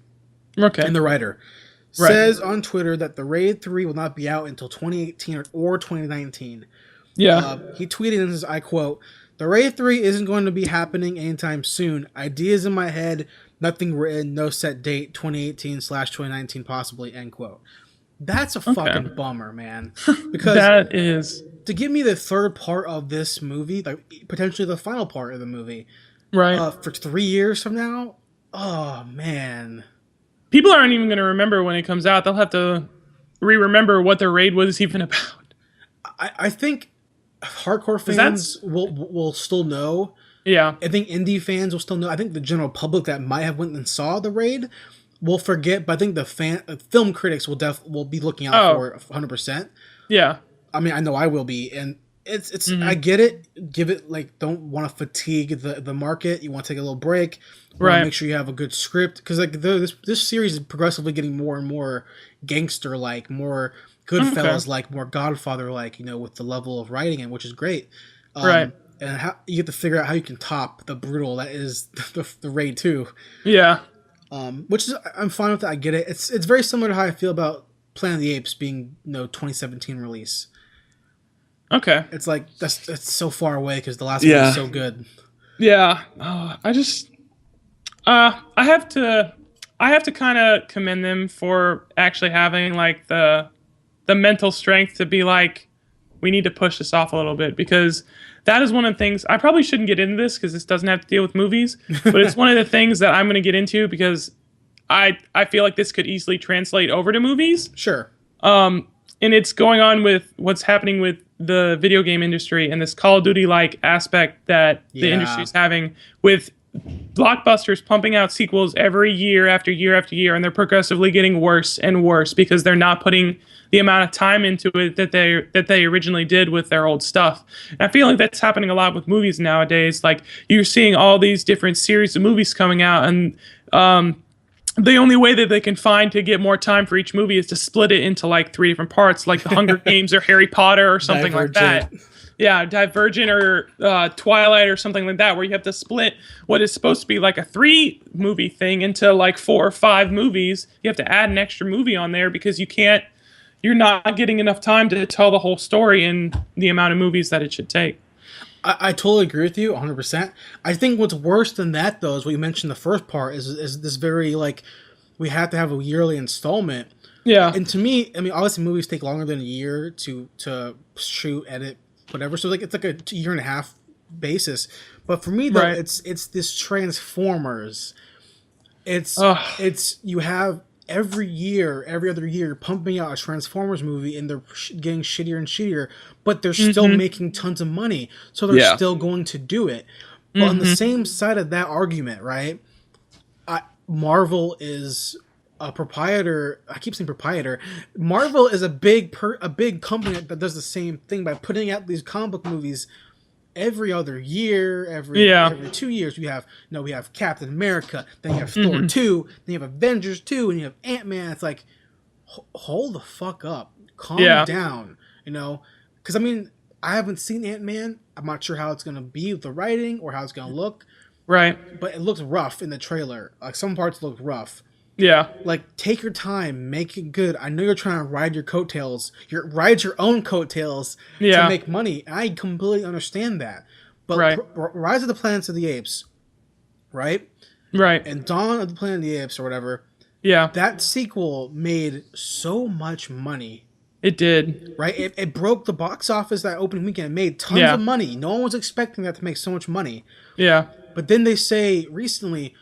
Okay. And the writer. Says on Twitter that The Raid 3 will not be out until 2018 or 2019. Yeah. He tweeted, and this is, I quote, The Raid 3 isn't going to be happening anytime soon. Ideas in my head, nothing written, no set date, 2018/2019 possibly, end quote. That's a fucking bummer, man. Because that is... To give me the third part of this movie, like potentially the final part of the movie, right, for 3 years from now, oh, man. People aren't even going to remember when it comes out. They'll have to re-remember what the Raid was even about. I think hardcore fans will still know. Yeah. I think indie fans will still know. I think the general public that might have went and saw the Raid will forget, but I think the film critics will be looking out for it 100%. Yeah. I mean, I know I will be, and it's I get it. Give it, like, don't want to fatigue the market. You want to take a little break. Right. Make sure you have a good script, because like this series is progressively getting more and more gangster like, more Goodfellas like, more Godfather like, you know, with the level of writing, and which is great. Right. And how you get to figure out how you can top the brutal that is the Raid 2. Yeah. Which is, I'm fine with that. I get it. It's very similar to how I feel about Planet of the Apes being, 2017 release. Okay. It's like that's so far away because the last one was so good. Yeah. I have to kind of commend them for actually having like the mental strength to be like, we need to push this off a little bit, because that is one of the things. I probably shouldn't get into this because this doesn't have to deal with movies, but it's one of the things that I'm going to get into because I feel like this could easily translate over to movies. Sure. And it's going on with what's happening with the video game industry and this Call of Duty like aspect that the industry is having, with blockbusters pumping out sequels every year after year after year, and they're progressively getting worse and worse because they're not putting the amount of time into it that they originally did with their old stuff. And I feel like that's happening a lot with movies nowadays. Like, you're seeing all these different series of movies coming out, and the only way that they can find to get more time for each movie is to split it into like 3 different parts, like the Hunger Games or Harry Potter or something like that. Yeah, Divergent or Twilight or something like that, where you have to split what is supposed to be like a 3-movie thing into like 4 or 5 movies. You have to add an extra movie on there because you're not getting enough time to tell the whole story in the amount of movies that it should take. I totally agree with you 100%. I think what's worse than that, though, is what you mentioned the first part, is this very, like, we have to have a yearly installment. Yeah. And to me, I mean, obviously movies take longer than a year to shoot, edit, whatever. So, like, it's like a 1.5 year basis. But for me, though, it's this Transformers. It's you have every other year, pumping out a Transformers movie, and they're getting shittier and shittier, but they're still making tons of money, so they're still going to do it. But on the same side of that argument, right, Marvel is a proprietor. I keep saying proprietor. Marvel is a big company that does the same thing by putting out these comic book movies every other year, every 2 years. We have Captain America, then you have Thor 2, then you have Avengers 2, and you have Ant-Man. It's like, hold the fuck up. Calm down, Because, I mean, I haven't seen Ant-Man. I'm not sure how it's going to be with the writing or how it's going to look. Right. But it looks rough in the trailer. Like, some parts look rough. Yeah. Like, take your time, make it good. I know you're trying to ride your coattails. Ride your own coattails to make money. And I completely understand that. But Rise of the Planet of the Apes, right? Right. And Dawn of the Planet of the Apes or whatever. Yeah. That sequel made so much money. It did. Right? It broke the box office that opening weekend. It made tons of money. No one was expecting that to make so much money. Yeah. But then they say recently,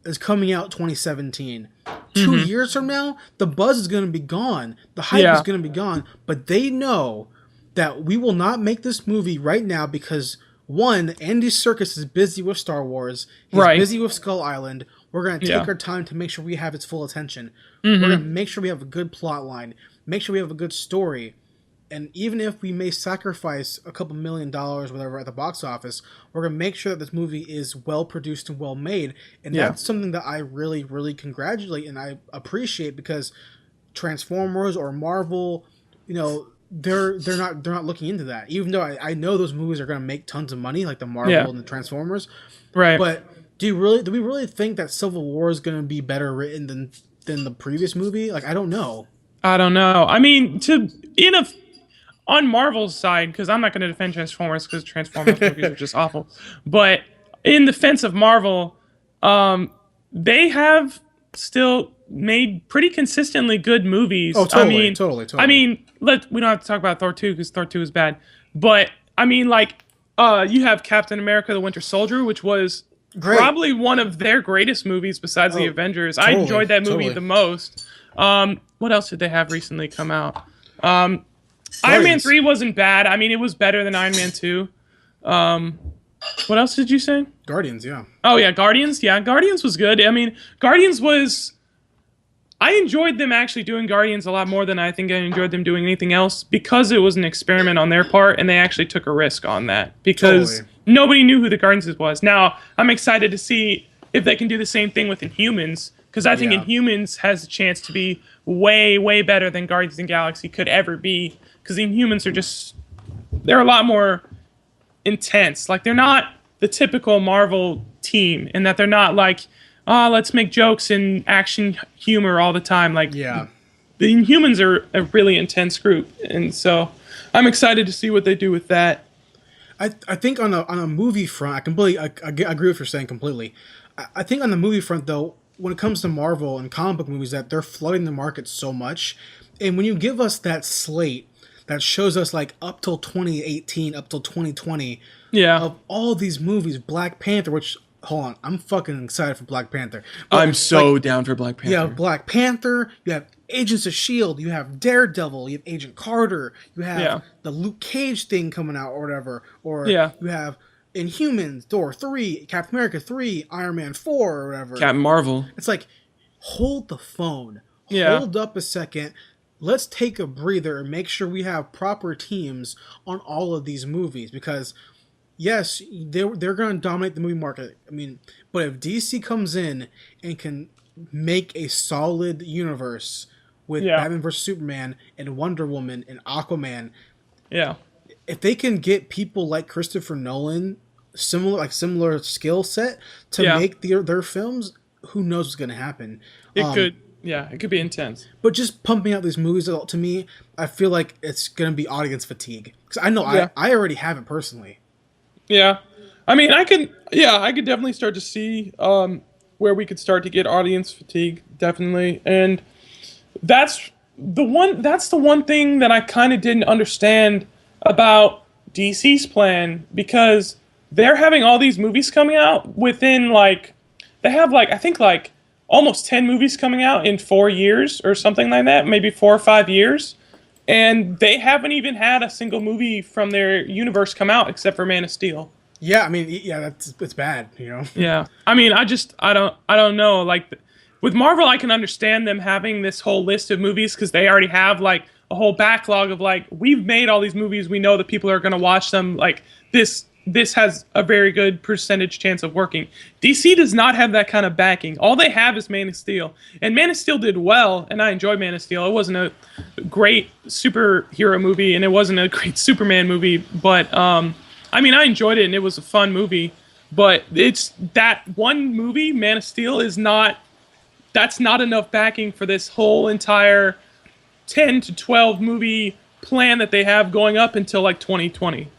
is coming out 2017. 2 years from now, the buzz is going to be gone. The hype is going to be gone. But they know that we will not make this movie right now because, one, Andy Serkis is busy with Star Wars. He's busy with Skull Island. We're going to take our time to make sure we have its full attention. We're going to make sure we have a good plot line. Make sure we have a good story. And even if we may sacrifice a couple $1 million, whatever, at the box office, we're going to make sure that this movie is well produced and well made. And that's something that I really, really congratulate and I appreciate, because Transformers or Marvel, they're not looking into that. Even though I know those movies are going to make tons of money, like the Marvel and the Transformers. Right. But do we really think that Civil War is going to be better written than the previous movie? Like, I don't know. I don't know. I mean, on Marvel's side, because I'm not going to defend Transformers because Transformers movies are just awful, but in defense of Marvel, they have still made pretty consistently good movies. Oh, totally, totally. I mean, we don't have to talk about Thor 2 because Thor 2 is bad, but I mean, like, you have Captain America: The Winter Soldier, which was probably one of their greatest movies besides the Avengers. I enjoyed that movie the most. What else did they have recently come out? Iron Man 3 wasn't bad. I mean, it was better than Iron Man 2. What else did you say? Guardians, yeah. Oh, yeah, Guardians. Yeah, Guardians was good. I mean, Guardians was... I enjoyed them actually doing Guardians a lot more than I think I enjoyed them doing anything else because it was an experiment on their part and they actually took a risk on that because nobody knew who the Guardians was. Now, I'm excited to see if they can do the same thing with Inhumans because I think Inhumans has a chance to be way, way better than Guardians of the Galaxy could ever be because Inhumans are just... They're a lot more intense. Like, they're not the typical Marvel team in that they're not like... let's make jokes and action humor all the time. Like, the Inhumans are a really intense group, and so I'm excited to see what they do with that. I think on a movie front, I agree with what you're saying completely. I think on the movie front, though, when it comes to Marvel and comic book movies, that they're flooding the market so much, and when you give us that slate that shows us like up till 2018, up till 2020, of all these movies, Black Panther, which... Hold on, I'm fucking excited for Black Panther. But I'm so down for Black Panther. You have Black Panther, you have Agents of S.H.I.E.L.D., you have Daredevil, you have Agent Carter, you have the Luke Cage thing coming out or whatever, or you have Inhumans, Thor 3, Captain America 3, Iron Man 4 or whatever. Captain Marvel. It's like, hold the phone. Hold up a second. Let's take a breather and make sure we have proper teams on all of these movies because... Yes, they're going to dominate the movie market. I mean, but if DC comes in and can make a solid universe with Batman vs Superman and Wonder Woman and Aquaman, if they can get people like Christopher Nolan, similar skill set to make their films, who knows what's going to happen? It could be intense. But just pumping out these movies, to me, I feel like it's going to be audience fatigue because I know I already have it personally. Yeah, I mean, I could definitely start to see where we could start to get audience fatigue, definitely, and that's the one thing that I kind of didn't understand about DC's plan because they're having all these movies coming out within they have I think almost 10 movies coming out in 4 years or something like that, maybe 4 or 5 years. And they haven't even had a single movie from their universe come out except for Man of Steel. Yeah, I mean, it's bad, you know. Yeah, I mean, I don't know. Like with Marvel, I can understand them having this whole list of movies because they already have a whole backlog of we've made all these movies. We know that people are going to watch them. Like this has a very good percentage chance of working. DC does not have that kind of backing. All they have is Man of Steel. And Man of Steel did well, and I enjoyed Man of Steel. It wasn't a great superhero movie, and it wasn't a great Superman movie, but, I mean, I enjoyed it, and it was a fun movie. But it's that one movie, Man of Steel, that's not enough backing for this whole entire 10 to 12 movie plan that they have going up until 2020.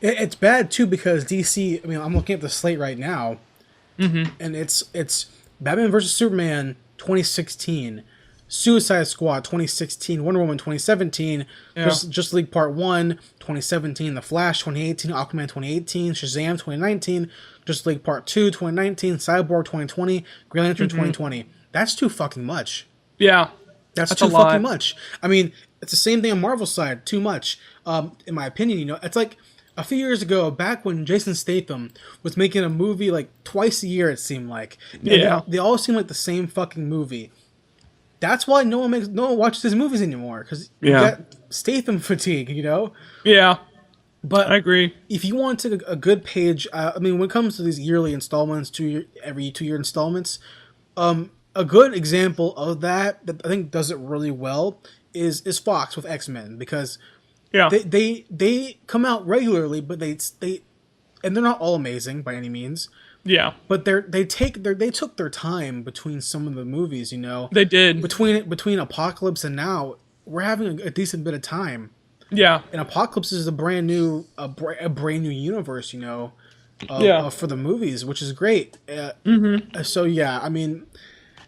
It's bad too because DC. I mean, I'm looking at the slate right now, and it's Batman vs Superman 2016, Suicide Squad 2016, Wonder Woman 2017, Justice League Part 1 2017, The Flash 2018, Aquaman 2018, Shazam 2019, Justice League Part 2 2019, Cyborg 2020, Green Lantern 2020. That's too fucking much. Yeah, that's too fucking much. I mean, it's the same thing on Marvel's side. Too much, in my opinion. You know, it's like. A few years ago, back when Jason Statham was making a movie twice a year, it seemed like. And they all seem like the same fucking movie. That's why no one watches his movies anymore because you got Statham fatigue, you know. Yeah, but I agree. If you want a good page, I mean, when it comes to these yearly installments, every 2 year installments, a good example of that I think does it really well is Fox with X-Men because. Yeah, they come out regularly, but they and they're not all amazing by any means. Yeah, but they took their time between some of the movies. You know, they did between Apocalypse and now we're having a decent bit of time. Yeah. And Apocalypse is a brand new universe, you know, for the movies, which is great. So yeah, I mean,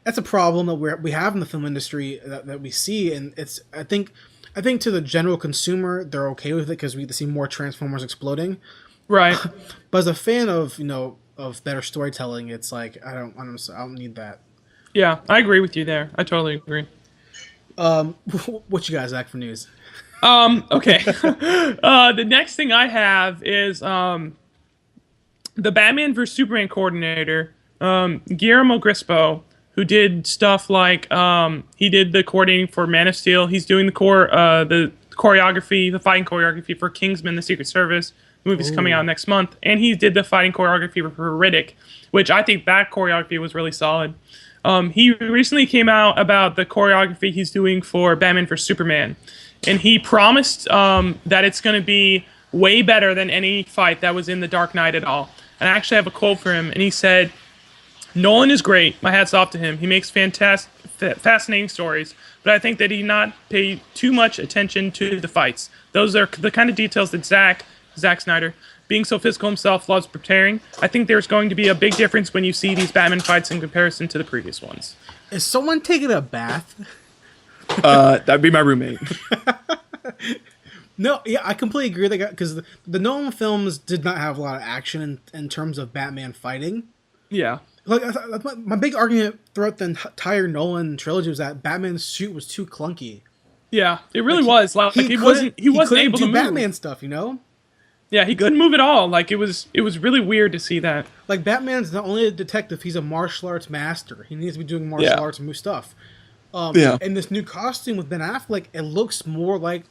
that's a problem that we have in the film industry that we see, and it's I think to the general consumer they're okay with it because we see more Transformers exploding. Right. But as a fan of of better storytelling, it's like I don't need that. Yeah, I agree with you there. I totally agree. What you guys like for news? Okay. The next thing I have is the Batman vs Superman coordinator, Guillermo Grispo, who did stuff like he did the coordinating for Man of Steel. He's doing the choreography, the fighting choreography for Kingsman: The Secret Service. The movie's coming out next month, and he did the fighting choreography for Riddick, which I think that choreography was really solid. He recently came out about the choreography he's doing for Batman vs Superman, and he promised that it's going to be way better than any fight that was in The Dark Knight at all. And I actually have a quote for him, and he said, "Nolan is great. My hat's off to him. He makes fascinating stories, but I think that he not pay too much attention to the fights. Those are the kind of details that Zack Snyder, being so physical himself, loves preparing. I think there's going to be a big difference when you see these Batman fights in comparison to the previous ones." Is someone taking a bath? That'd be my roommate. No, yeah, I completely agree with that because the Nolan films did not have a lot of action in terms of Batman fighting. Yeah. Like my big argument throughout the entire Nolan trilogy was that Batman's suit was too clunky. Yeah, it really was. Like he wasn't able to move. Batman stuff, you know? Yeah, he couldn't move at all. Like it was really weird to see that. Like Batman's not only a detective, he's a martial arts master. He needs to be doing martial arts and move stuff. And this new costume with Ben Affleck, it looks more like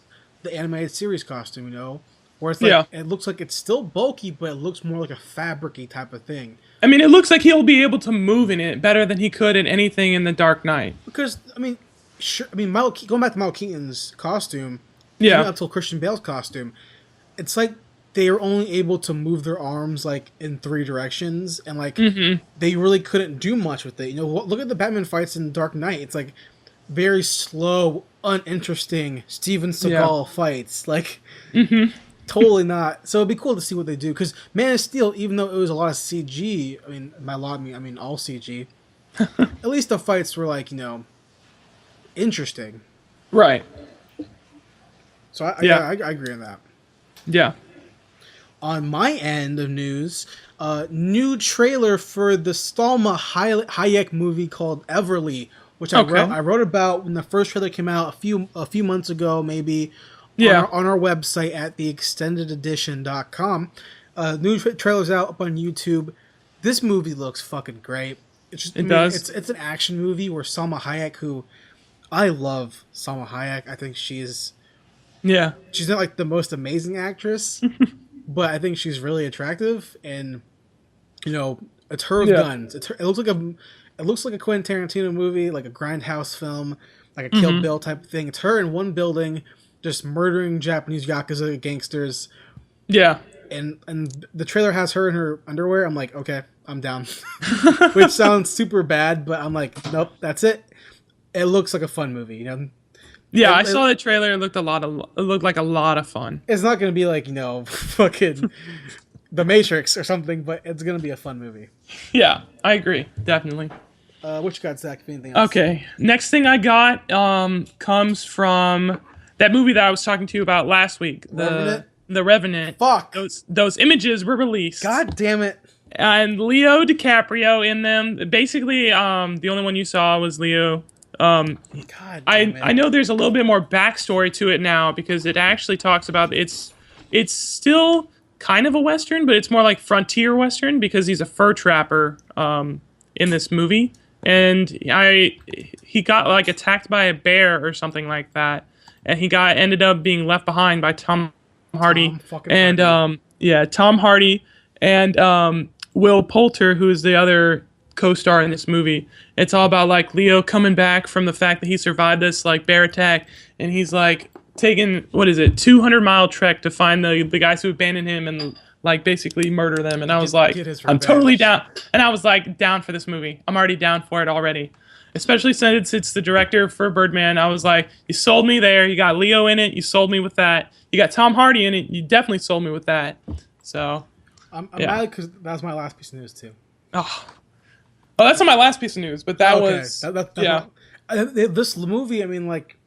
the animated series costume, you know? Where it's like it looks like it's still bulky, but it looks more like a fabric-y type of thing. I mean, it looks like he'll be able to move in it better than he could in anything in The Dark Knight. Because going back to Michael Keaton's costume, until Christian Bale's costume, it's like they were only able to move their arms like in 3 directions, and like they really couldn't do much with it. You know, look at the Batman fights in Dark Knight. It's like very slow, uninteresting Steven Seagal fights. Like totally not. So it'd be cool to see what they do. Because Man of Steel, even though it was a lot of CG, I mean all CG. At least the fights were like, you know, interesting. Right. So I agree on that. Yeah. On my end of news, new trailer for the Salma Hayek movie called Everly, which I wrote about when the first trailer came out a few months ago, maybe. On our website at theextendededition.com. New trailer's out up on YouTube. This movie looks fucking great. It's an action movie where Salma Hayek, who I love Salma Hayek. I think she's not like the most amazing actress, but I think she's really attractive, and you know, it's her with guns. It looks like a Quentin Tarantino movie, like a Grindhouse film, like a Kill Bill type of thing. It's her in one building, just murdering Japanese Yakuza gangsters. Yeah. And the trailer has her in her underwear. I'm like, okay, I'm down. Which sounds super bad, but I'm like, nope, that's it. It looks like a fun movie, you know? Yeah, I saw the trailer. It looked like a lot of fun. It's not going to be like, you know, fucking The Matrix or something, but it's going to be a fun movie. Yeah, I agree. Definitely. What you got, Zach? Anything else? Okay. Next thing I got comes from that movie that I was talking to you about last week. The Revenant. Fuck. Those images were released. God damn it. And Leo DiCaprio in them. Basically, the only one you saw was Leo. God damn it. I know there's a little bit more backstory to it now because it actually talks about it's still kind of a Western, but it's more like frontier Western because he's a fur trapper in this movie. And he got like attacked by a bear or something like that. And he ended up being left behind by Tom Hardy. Tom Hardy and Will Poulter, who is the other co-star in this movie. It's all about like Leo coming back from the fact that he survived this like bear attack, and he's like taking 200-mile trek to find the guys who abandoned him and like basically murder them. And I was like, I'm totally down. And I was like, down for this movie. I'm already down for it already. especially since it's the director for Birdman. I was like, you sold me there. You got Leo in it. You sold me with that. You got Tom Hardy in it. You definitely sold me with that. So, I'm mad because that was my last piece of news too. Oh, that's not my last piece of news, but that was this movie. I mean, like,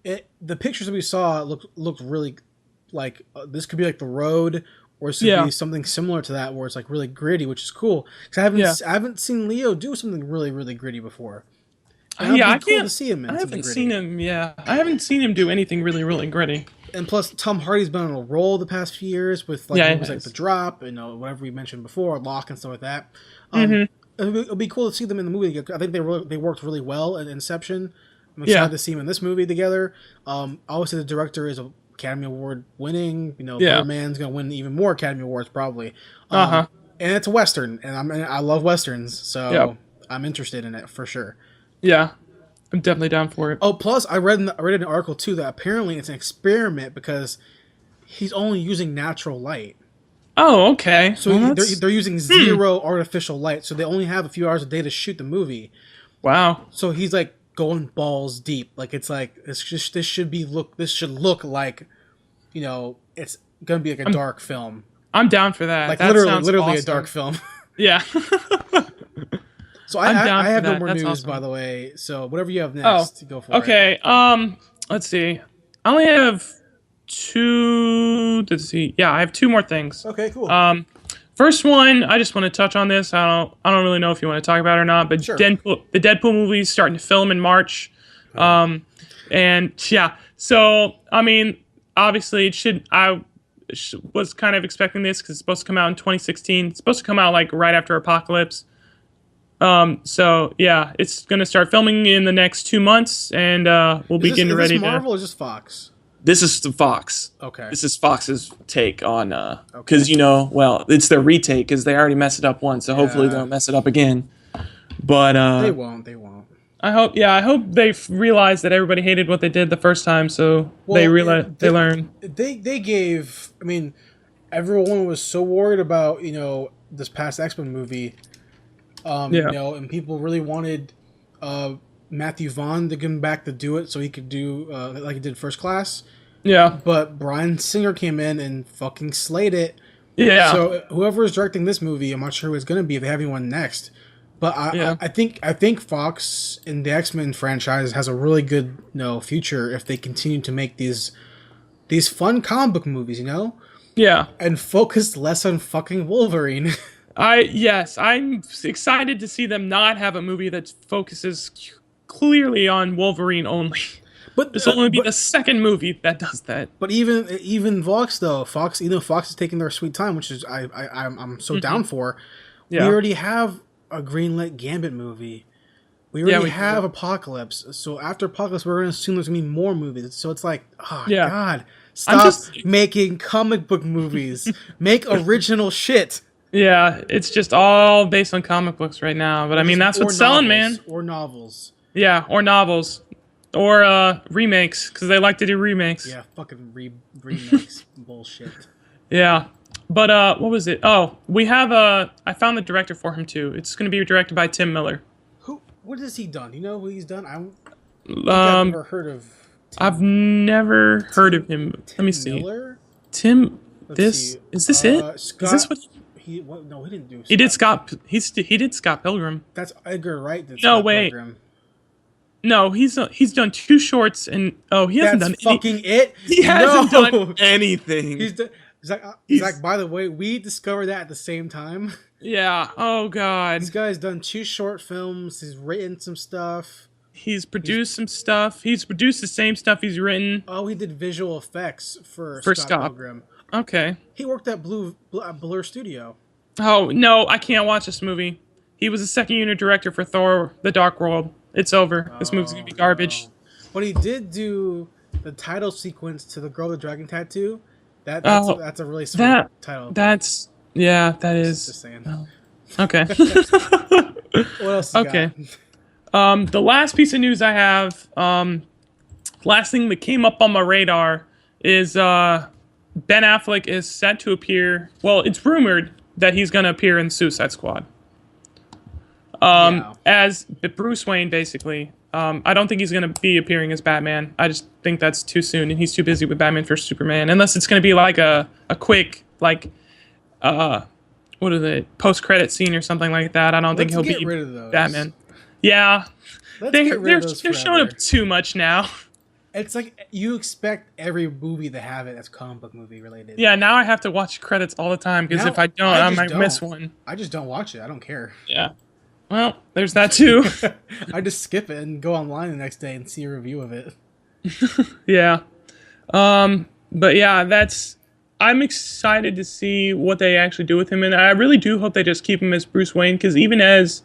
the pictures that we saw looked really like this could be like The Road, or it could be something similar to that, where it's like really gritty, which is cool. Because I haven't seen Leo do something really really gritty before. I cool can't to see him. I haven't seen him. Yeah, I haven't seen him do anything really really gritty. And plus, Tom Hardy's been on a roll the past few years with movies like The Drop, whatever we mentioned before, Lock and stuff like that. It'll be cool to see them in the movie. I think they worked really well in Inception. I'm excited to see them in this movie together. Obviously, the director is Academy Award winning. Birdman's gonna win even more Academy Awards probably. And it's a Western, and I love Westerns, so I'm interested in it for sure. Yeah. I'm definitely down for it. Oh, plus I read an article too that apparently it's an experiment because he's only using natural light. Oh, okay. So they're using zero artificial light, so they only have a few hours a day to shoot the movie. Wow. So he's like going balls deep. Like this should look like, it's gonna be like a dark film. I'm down for that. Like that literally awesome. a dark film. Yeah. So I have no more news, awesome. By the way. So whatever you have next, go for it. Okay. Let's see. I only have two. Let's see. Yeah, I have two more things. Okay, cool. First one, I just want to touch on this. I don't really know if you want to talk about it or not, but sure. the Deadpool movie is starting to film in March. And yeah, so I mean, obviously it should. I was kind of expecting this because it's supposed to come out in 2016. It's supposed to come out like right after Apocalypse. So yeah, it's gonna start filming in the next 2 months, and we'll be getting ready. Is this Marvel or is this Fox? This is the Fox. Okay. This is Fox's take on because it's their retake because they already messed it up once, so hopefully they don't mess it up again. But they won't. I hope they realize that everybody hated what they did the first time, so they learn. They gave. I mean, everyone was so worried about this past X-Men movie. And people really wanted Matthew Vaughn to come back to do it so he could do like he did First Class. Yeah. But Bryan Singer came in and fucking slayed it. Yeah. So whoever is directing this movie, I'm not sure who it's going to be if they have anyone next. But I think Fox in the X-Men franchise has a really good future if they continue to make these fun comic book movies, Yeah. And focus less on fucking Wolverine. I'm excited to see them not have a movie that focuses clearly on Wolverine only. But this will only be the second movie that does that. But even Fox though, Fox is taking their sweet time, which is I'm so down for. Yeah. We already have a greenlit Gambit movie. We already have Apocalypse. So after Apocalypse, we're going to assume there's going to be more movies. So it's like, God, stop making comic book movies. Make original shit. Yeah, it's just all based on comic books right now. But I mean, that's what's selling, man. Or novels. Yeah, or novels. Or remakes, because they like to do remakes. Yeah, fucking remakes. Bullshit. Yeah. But what was it? Oh, we have I found the director for him too. It's going to be directed by Tim Miller. What has he done? Do you know who he's done? I've never heard of. I've never heard of him. Let me see. Miller? Tim. Is this it? Scott, is this what? No, he didn't do. He did Scott. He did Scott Pilgrim. That's Edgar Wright. Pilgrim. No, he's done 2 shorts and he hasn't done fucking it. He hasn't done anything. Zach, by the way, we discovered that at the same time. Yeah. Oh God. This guy's done 2 short films. He's written some stuff. He's produced some stuff. He's produced the same stuff he's written. Oh, he did visual effects for Scott Pilgrim. Okay. He worked at Blur Studio. Oh no, I can't watch this movie. He was a second unit director for Thor: The Dark World. It's over. This movie's gonna be garbage. No. But he did do the title sequence to The Girl with the Dragon Tattoo. That's a really sweet title. That is. Just saying. Oh. Okay. What else you got? The last piece of news I have, last thing that came up on my radar is Ben Affleck is set to appear. Well, it's rumored that he's going to appear in Suicide Squad. as Bruce Wayne, basically. I don't think he's going to be appearing as Batman. I just think that's too soon, and he's too busy with Batman vs Superman. Unless it's going to be like a quick, like, what is it, post-credit scene or something like that. I don't think he'll be Batman. Yeah. They're showing up too much now. It's like you expect every movie to have it as comic book movie related. Yeah, now I have to watch credits all the time because if I don't, I might miss one. I just don't watch it. I don't care. Yeah. Well, there's that too. I just skip it and go online the next day and see a review of it. Yeah. But yeah, I'm excited to see what they actually do with him, and I really do hope they just keep him as Bruce Wayne, because even as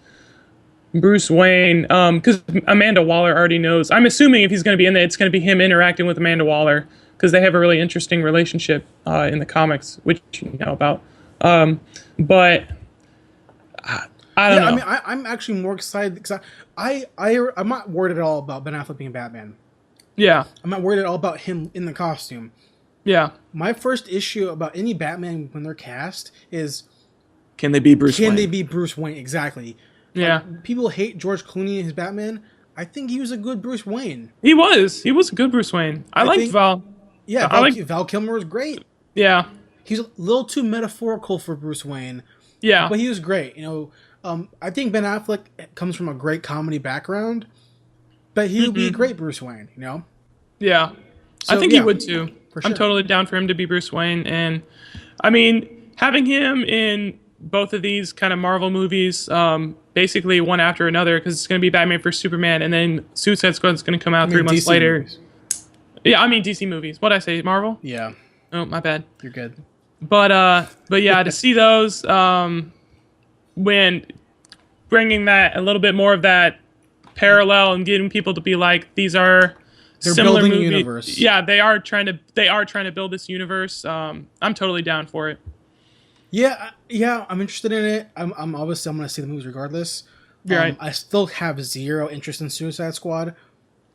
Bruce Wayne, because Amanda Waller already knows. I'm assuming if he's going to be in there, it's going to be him interacting with Amanda Waller, because they have a really interesting relationship in the comics, which you know about. But I don't know. I mean, I'm actually more excited because I'm not worried at all about Ben Affleck being Batman. Yeah. I'm not worried at all about him in the costume. Yeah. My first issue about any Batman when they're cast is, can they be Bruce Wayne? Can they be Bruce Wayne? Exactly. Yeah. Like, people hate George Clooney and his Batman. I think he was a good Bruce Wayne. He was a good Bruce Wayne. I liked Val. Yeah, Val Kilmer was great. Yeah. He's a little too metaphorical for Bruce Wayne. Yeah. But he was great. You know, I think Ben Affleck comes from a great comedy background, but he would be a great Bruce Wayne, you know? Yeah. So, I think he would too. For sure. I'm totally down for him to be Bruce Wayne. And, I mean, having him in both of these kind of Marvel movies, basically one after another, because it's going to be Batman vs Superman, and then Suicide Squad is going to come out 3 months later. Movies. Yeah, I mean DC movies. What'd I say? Marvel? Yeah. Oh, my bad. You're good. But yeah, to see those when bringing that a little bit more of that parallel and getting people to be like, these are similar building movies. Universe. Yeah, they are trying to build this universe. I'm totally down for it. Yeah, I'm interested in it. I'm obviously I'm going to see the movies regardless. Right. I still have zero interest in Suicide Squad.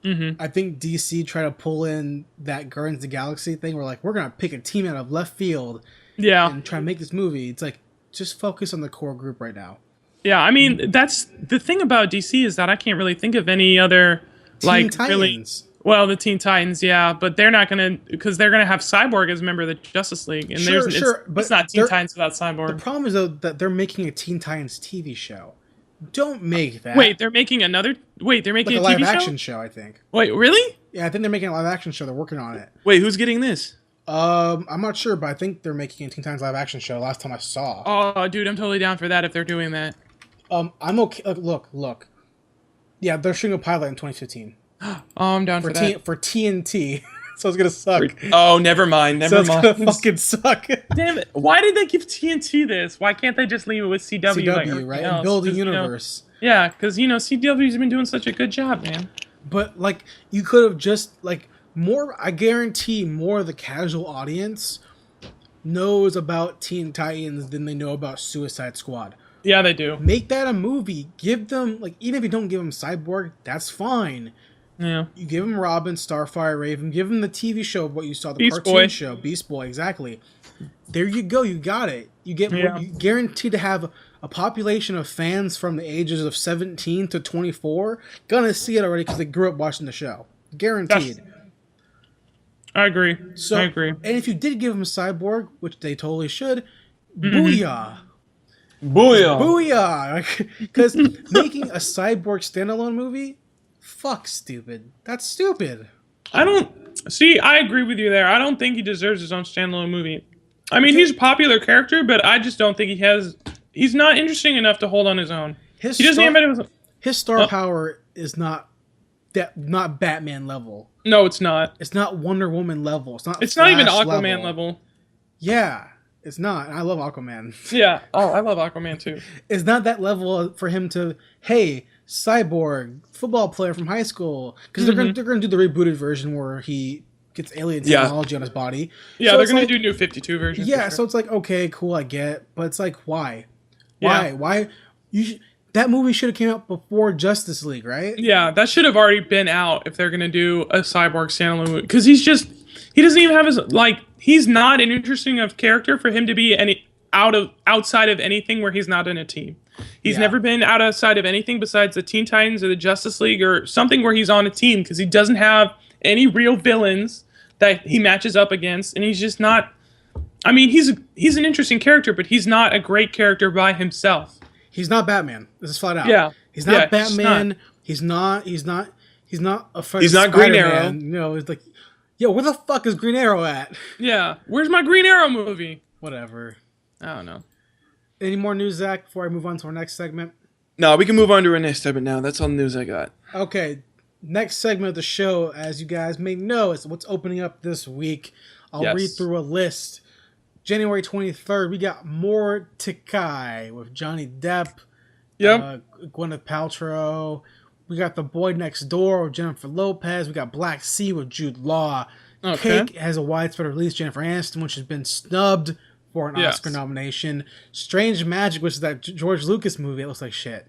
I think DC tried to pull in that Guardians of the Galaxy thing where, like, we're going to pick a team out of left field and try to make this movie. It's like, just focus on the core group right now. Yeah, I mean, that's the thing about DC is that I can't really think of any other, Teen Titans. Well, the Teen Titans, yeah, but they're not going to, because they're going to have Cyborg as a member of the Justice League. And but it's not Teen Titans without Cyborg. The problem is, though, that they're making a Teen Titans TV show. Don't make that. Wait, they're making a live action show, I think. Wait, really? Yeah, I think they're making a live action show. They're working on it. Wait, who's getting this? I'm not sure, but I think they're making a Teen Titans live action show. Last time I saw. Oh, dude, I'm totally down for that if they're doing that. I'm okay. Look. Yeah, they're shooting a pilot in 2015. Oh, I'm down for that. For TNT. So it's gonna suck. Oh, never mind. It's gonna fucking suck. Damn it! Why did they give TNT this? Why can't they just leave it with CW? CW, right? And build a universe. Yeah, because CW's been doing such a good job, man. But like, you could have just more. I guarantee more of the casual audience knows about Teen Titans than they know about Suicide Squad. Yeah, they do. Make that a movie. Give them even if you don't give them Cyborg, that's fine. Yeah. You give him Robin, Starfire, Raven. Give him the TV show of what you saw, the cartoon show, Beast Boy. Exactly. There you go. You got it. You get you guaranteed to have a population of fans from the ages of 17 to 24 gonna see it already because they grew up watching the show. Guaranteed. I agree. I agree. And if you did give them Cyborg, which they totally should, booyah. Booyah! Because making a Cyborg standalone movie, fuck stupid. That's stupid. I agree with you there. I don't think he deserves his own standalone movie. I mean, he's a popular character, but I just don't think he's not interesting enough to hold on his own. His star power is not Batman level. No, it's not. It's not Wonder Woman level. It's not even Aquaman level. Yeah. It's not. And I love Aquaman. Yeah. Oh, I love Aquaman too. It's not that level for him to, hey, Cyborg, football player from high school. Because they're going to do the rebooted version where he gets alien technology on his body. Yeah, so they're going to do New 52 version. Yeah, so it's like, okay, cool, I get. But it's like, why? Why? That movie should have came out before Justice League, right? Yeah, that should have already been out if they're going to do a Cyborg standalone movie. Because he doesn't even have his, he's not an interesting enough character for him to be outside of anything where he's not in a team. He's never been outside of anything besides the Teen Titans or the Justice League or something where he's on a team, because he doesn't have any real villains that he matches up against, and he's just not. I mean, he's an interesting character, but he's not a great character by himself. He's not Batman. This is flat out. Yeah, he's not Batman. He's not a fucking He's not Green Arrow. You know, it's like, yo, where the fuck is Green Arrow at? Yeah, where's my Green Arrow movie? Whatever. I don't know. Any more news, Zach, before I move on to our next segment? No, we can move on to our next segment now. That's all the news I got. Okay. Next segment of the show, as you guys may know, is what's opening up this week. I'll read through a list. January 23rd, we got Mordecai with Johnny Depp. Yep. Gwyneth Paltrow. We got The Boy Next Door with Jennifer Lopez. We got Black Sea with Jude Law. Okay. Cake has a widespread release. Jennifer Aniston, which has been snubbed for an Oscar nomination. Strange Magic, which is that George Lucas movie. It looks like shit.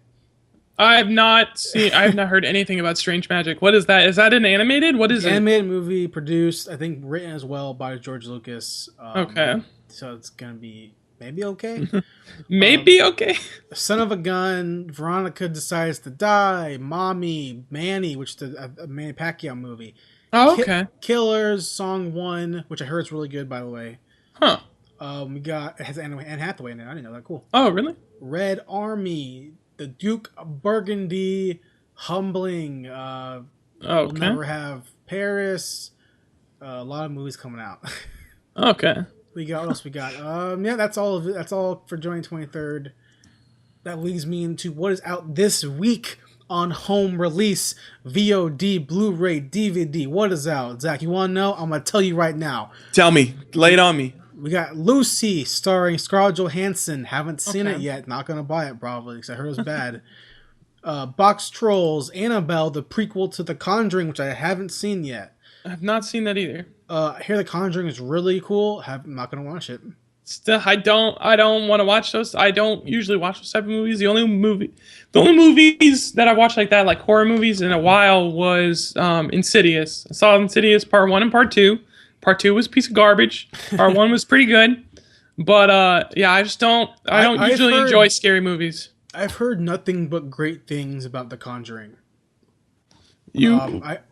I have not heard anything about Strange Magic. What is that? Is that an animated? What is it? Animated movie produced, I think, written as well by George Lucas. Okay. So it's gonna be maybe okay. Maybe okay. Son of a Gun. Veronica Decides to Die. Mommy. Manny, which is a Manny Pacquiao movie. Oh, okay. Killers. Song 1, which I heard is really good, by the way. Huh. We got, it has Anne Hathaway in it. I didn't know that. Cool. Oh, really? Red Army. The Duke of Burgundy. Humbling. We'll Never Have Paris. A lot of movies coming out. Okay. What else we got? That's all of it. That's all for January 23rd. That leads me into what is out this week on home release, VOD, Blu-ray, DVD. What is out? Zach, you want to know? I'm going to tell you right now. Tell me. Lay it on me. We got Lucy starring Scarlett Johansson. Haven't seen it yet. Not going to buy it probably because I heard it was bad. Box Trolls, Annabelle, the prequel to The Conjuring, which I haven't seen yet. I have not seen that either. I hear The Conjuring is really cool. I'm not going to watch it. Still, I don't want to watch those. I don't usually watch those type of movies. The only movies that I watched like that, like horror movies in a while, was Insidious. I saw Insidious Part 1 and Part 2. Part 2 was a piece of garbage. Part 1 was pretty good. But I just don't usually enjoy scary movies. I've heard nothing but great things about The Conjuring. I've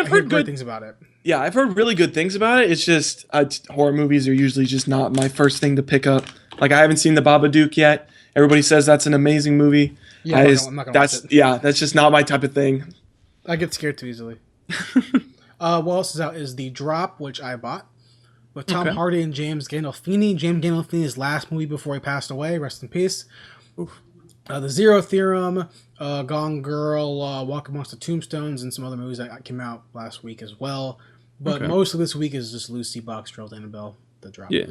heard good things about it. Yeah, I've heard really good things about it. It's just horror movies are usually just not my first thing to pick up. Like, I haven't seen The Babadook yet. Everybody says that's an amazing movie. Yeah, I'm not gonna watch it. Yeah, that's just not my type of thing. I get scared too easily. What else is out is The Drop, which I bought, with Tom Hardy and James Gandolfini. James Gandolfini's last movie before he passed away. Rest in peace. The Zero Theorem, Gone Girl, Walk Amongst the Tombstones, and some other movies that came out last week as well. But most of this week is just Lucy, Box Trolls, Annabelle, The Drop. Yeah.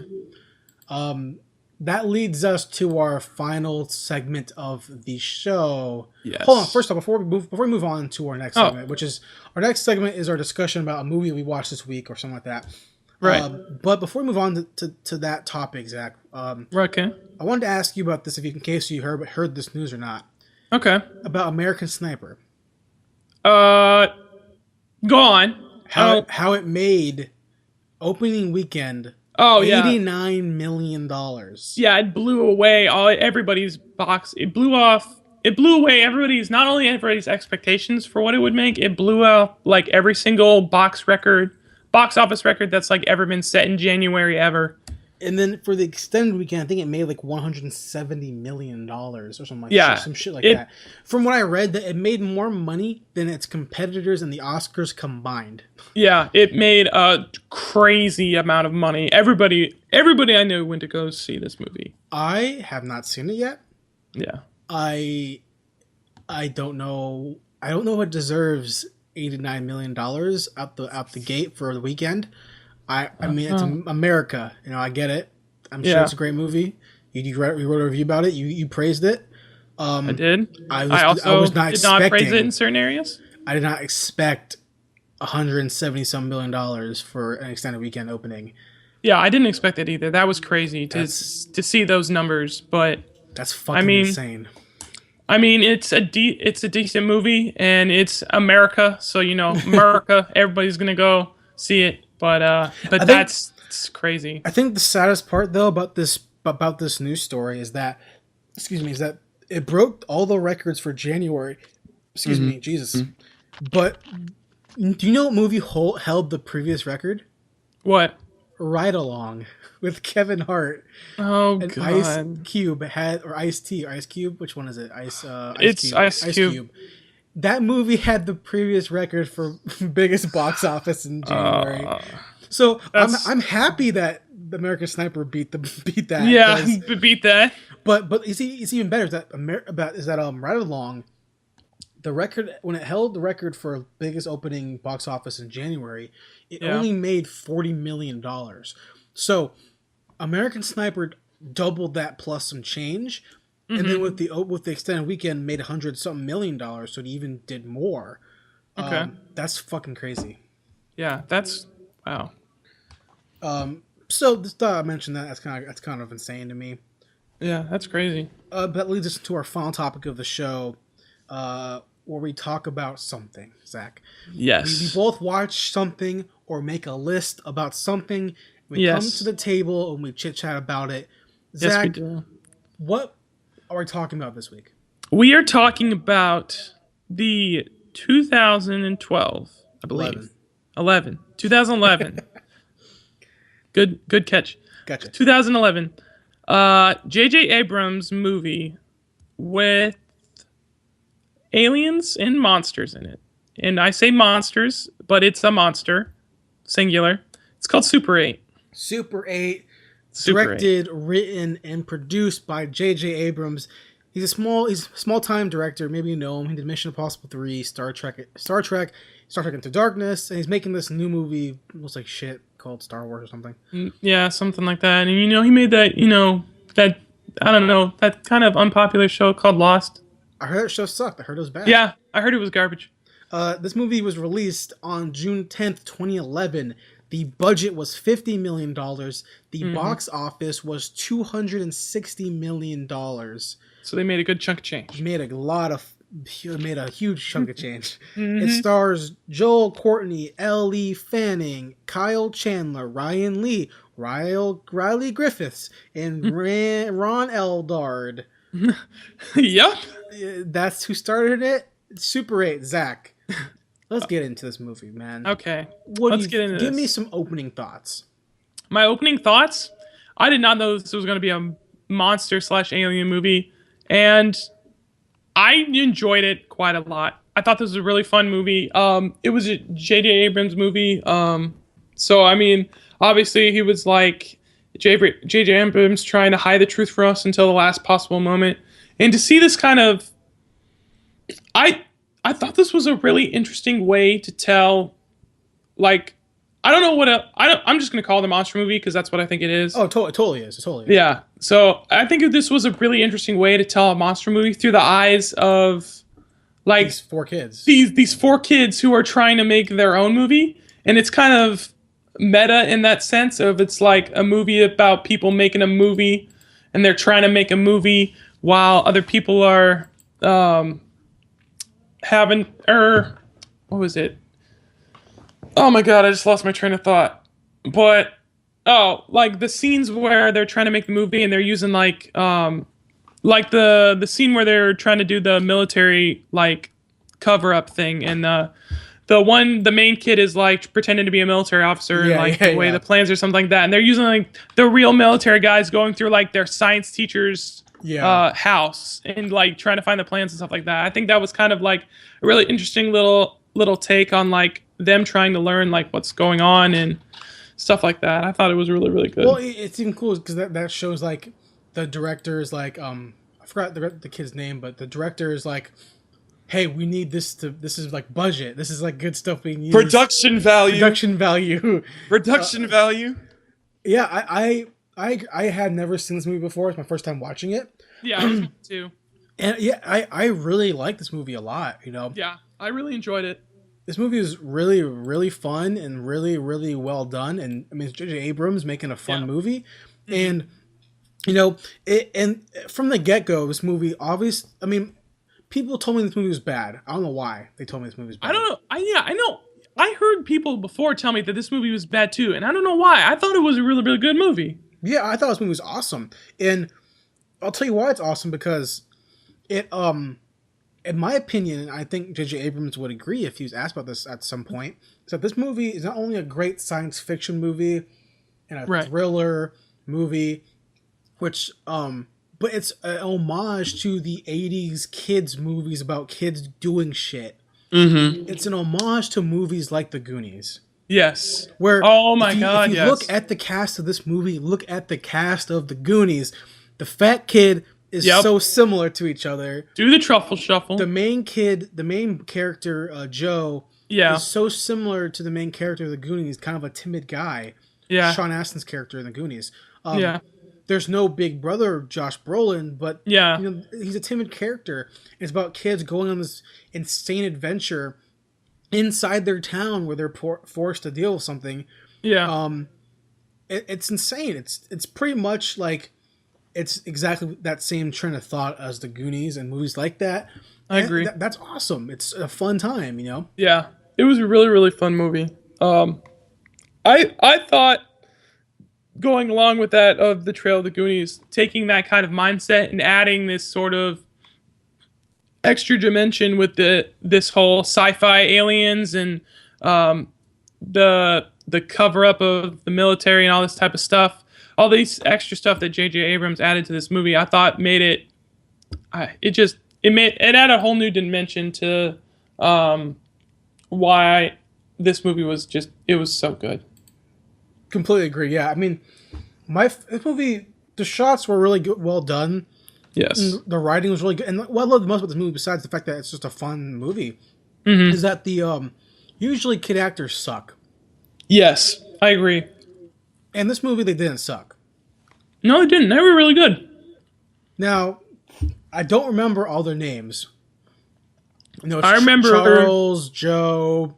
That leads us to our final segment of the show. Yes. Hold on. First off, before we move on to our next segment, which is our next segment is our discussion about a movie we watched this week or something like that. Right. But before we move on to that topic, Zach, okay. I wanted to ask you about this, in case you heard this news or not. Okay. About American Sniper. Go on. How it made opening weekend. Oh, yeah. $89 million. Yeah, it blew away everybody's box. It blew away not only everybody's expectations for what it would make, it blew out like every single box office record that's like ever been set in January ever. And then for the extended weekend, I think it made like $170 million or something like that. Some shit like that. From what I read, that it made more money than its competitors and the Oscars combined. Yeah, it made a crazy amount of money. Everybody I know went to go see this movie. I have not seen it yet. Yeah. I don't know. I don't know what deserves $89 million out the gate for the weekend. I mean, it's America. You know, I get it. I'm sure it's a great movie. You wrote a review about it. You praised it. I did. I also did not praise it in certain areas. I did not expect $170-some million for an extended weekend opening. Yeah, I didn't expect it either. That was crazy to see those numbers. But that's fucking insane. I mean, it's a decent movie, and it's America. So America, everybody's gonna go see it. But that's crazy. I think the saddest part though about this news story is that excuse me, is that it broke all the records for January. Excuse me, Jesus. But do you know what movie held the previous record? What? Ride Along with Kevin Hart. Oh, and God. Ice Cube had, or Ice T, or Ice Cube. Which one is it? It's Cube. Ice Cube. That movie had the previous record for biggest box office in January. So I'm happy that the American Sniper beat that. Yeah, beat that. But it's even better. Is that Ride Along, the record, when it held the record for biggest opening box office in January, it only made $40 million. So American Sniper doubled that plus some change, and then with the extended weekend made $100-something million. So it even did more. Okay, that's fucking crazy. Yeah, that's wow. So just thought I mentioned that. That's kind of insane to me. Yeah, that's crazy. That leads us to our final topic of the show, where we talk about something, Zach. Yes. We both watch something or make a list about something. We come to the table and we chit-chat about it. Zach, yes, we do. What are we talking about this week? We are talking about the 2012, I believe. 2011. Good catch. Gotcha. 2011. JJ Abrams movie with aliens and monsters in it. And I say monsters, but it's a monster. Singular. It's called Super 8. Super 8. Directed, written, and produced by JJ Abrams. He's a small-time director. Maybe you know him. He did Mission Impossible 3, Star Trek Into Darkness, and he's making this new movie, looks like shit, called Star Wars or something. Yeah, something like that. And he made that, that, I don't know, that kind of unpopular show called Lost. I heard that show sucked. I heard it was bad. Yeah, I heard it was garbage. This movie was released on June 10th, 2011. The budget was $50 million. The box office was $260 million. So they made a good chunk of change. Made a huge chunk of change. It stars Joel Courtney, Elle Fanning, Kyle Chandler, Ryan Lee, Riley Griffiths, and Ron Eldard. Yep. That's who started it. Super 8, Zach. Let's get into this movie, man. Okay. Let's get into this. Give me some opening thoughts. My opening thoughts? I did not know this was going to be a monster/alien movie, and I enjoyed it quite a lot. I thought this was a really fun movie. It was a JJ Abrams movie. So, I mean, obviously he was like JJ Abrams trying to hide the truth from us until the last possible moment. And to see this kind of... I thought this was a really interesting way to tell, like, I don't know what I'm just going to call it a monster movie because that's what I think it is. Oh, it totally is. It totally is. Yeah. So I think this was a really interesting way to tell a monster movie through the eyes of, like, these four kids. These four kids who are trying to make their own movie. And it's kind of meta in that sense of it's like a movie about people making a movie and they're trying to make a movie while other people are what was it? Oh my god, I just lost my train of thought. But like the scenes where they're trying to make the movie and they're using like the scene where they're trying to do the military like cover up thing, and the main kid is like pretending to be a military officer and the way the plans or something like that, and they're using like the real military guys going through like their science teacher's house and like trying to find the plans and stuff like that. I think that was kind of like a really interesting little take on like them trying to learn like what's going on and stuff like that. I thought it was really, really good. Well, it's even cool because that shows like the director is like I forgot the kid's name, but the director is like, hey, we need this is like budget. This is like good stuff being used. Production value. Yeah, I had never seen this movie before. It's my first time watching it. Yeah, I was too. And yeah, I really like this movie a lot, Yeah, I really enjoyed it. This movie is really, really fun and really, really well done. And I mean, it's JJ Abrams making a fun movie. And, and from the get-go, this movie, people told me this movie was bad. I don't know why they told me this movie was bad. I don't know. I know. I heard people before tell me that this movie was bad too. And I don't know why. I thought it was a really, really good movie. Yeah, I thought this movie was awesome. And I'll tell you why it's awesome, because it in my opinion, and I think JJ Abrams would agree if he was asked about this at some point, is that this movie is not only a great science fiction movie and a thriller movie, which but it's an homage to the 80s kids movies about kids doing shit. Mm-hmm. It's an homage to movies like The Goonies. Yes. Where if you look at the cast of this movie, look at the cast of The Goonies, the fat kid is so similar to each other. Do the truffle shuffle. The main character, Joe, is so similar to the main character of The Goonies, kind of a timid guy. Yeah. Sean Astin's character in The Goonies. There's no big brother, Josh Brolin, but he's a timid character. It's about kids going on this insane adventure inside their town where they're forced to deal with something. Yeah. It's insane. It's pretty much like it's exactly that same train of thought as The Goonies and movies like that. I agree. That's awesome. It's a fun time, Yeah. It was a really, really fun movie. I thought, going along with that of the Trail of the Goonies, taking that kind of mindset and adding this sort of extra dimension with this whole sci-fi aliens and the cover up of the military and all this type of stuff, all these extra stuff that JJ Abrams added to this movie, I thought made it added a whole new dimension to why this movie was it was so good. Completely agree. Yeah, I mean, this movie, the shots were really good, well done. Yes, the writing was really good, and what I love the most about this movie, besides the fact that it's just a fun movie, is that the usually kid actors suck. Yes, I agree. And this movie, they didn't suck. No, they didn't. They were really good. Now, I don't remember all their names. I remember Charles, Joe.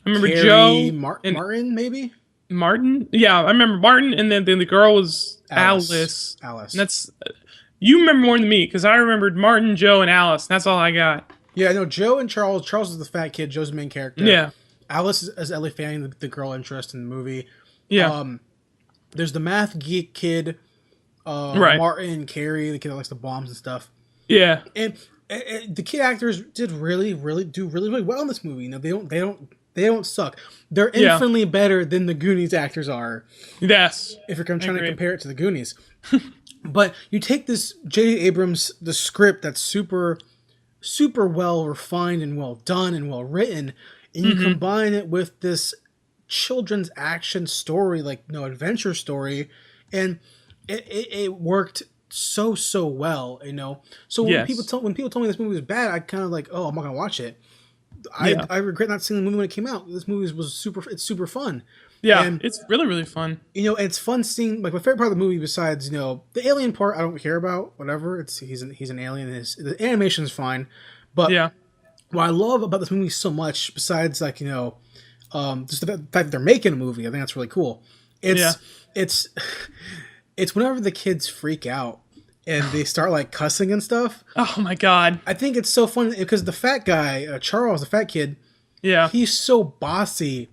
I remember Carrie, Joe, Martin, maybe. Martin, yeah, I remember Martin, and then the girl was Alice. Alice. And that's you remember more than me because I remembered Martin, Joe, and Alice. That's all I got. Yeah, no, Joe and Charles. Charles is the fat kid. Joe's the main character. Yeah. Alice is Ellie Fanning, the girl interest in the movie. Yeah. There's the math geek kid. Martin, Carrie, the kid that likes the bombs and stuff. Yeah. And the kid actors did really well in this movie. They don't suck. They're infinitely better than the Goonies actors are. Yes. If you're trying to compare it to the Goonies. But you take this JJ Abrams, the script that's super, super well refined and well done and well written, and you combine it with this children's action story, adventure story, and it worked so well, So when people told me this movie was bad, I kind of I'm not gonna watch it. I regret not seeing the movie when it came out. This movie was super fun. Yeah, and, it's really, really fun. It's fun seeing my favorite part of the movie besides the alien part I don't care about. Whatever, he's an alien. The animation is fine, but what I love about this movie so much, besides just the fact that they're making a movie, I think that's really cool. It's whenever the kids freak out and they start cussing and stuff. Oh my god! I think it's so fun because the fat guy, Charles, the fat kid, he's so bossy.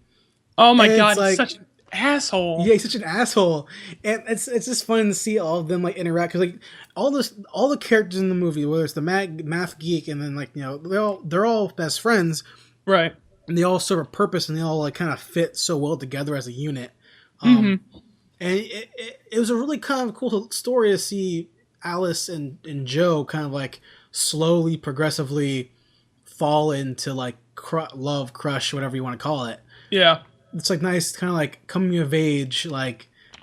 Oh my god! He's such an asshole. Yeah, he's such an asshole, and it's just fun to see all of them interact because all the characters in the movie, whether it's the math geek and then they're all best friends, right? And they all serve a purpose and they all kind of fit so well together as a unit. And it was a really kind of cool story to see Alice and Joe kind of slowly, progressively fall into love, crush, whatever you want to call it. Yeah. It's nice kind of coming of age,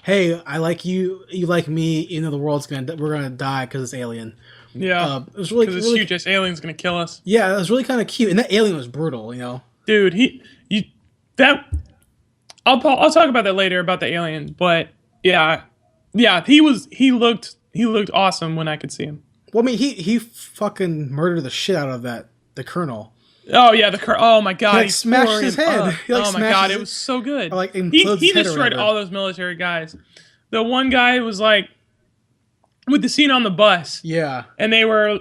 hey, I like you, you like me, the world's we're gonna die because it's alien. Yeah. It was really because this huge alien's gonna kill us. Yeah, it was really kind of cute, and that alien was brutal, Dude, I'll talk about that later about the alien, but yeah, he looked awesome when I could see him. Well, I mean, he fucking murdered the shit out of the colonel. Oh yeah, oh my god, he smashed his head. Oh my god, it was so good. He destroyed all those military guys. The one guy was with the scene on the bus. Yeah, and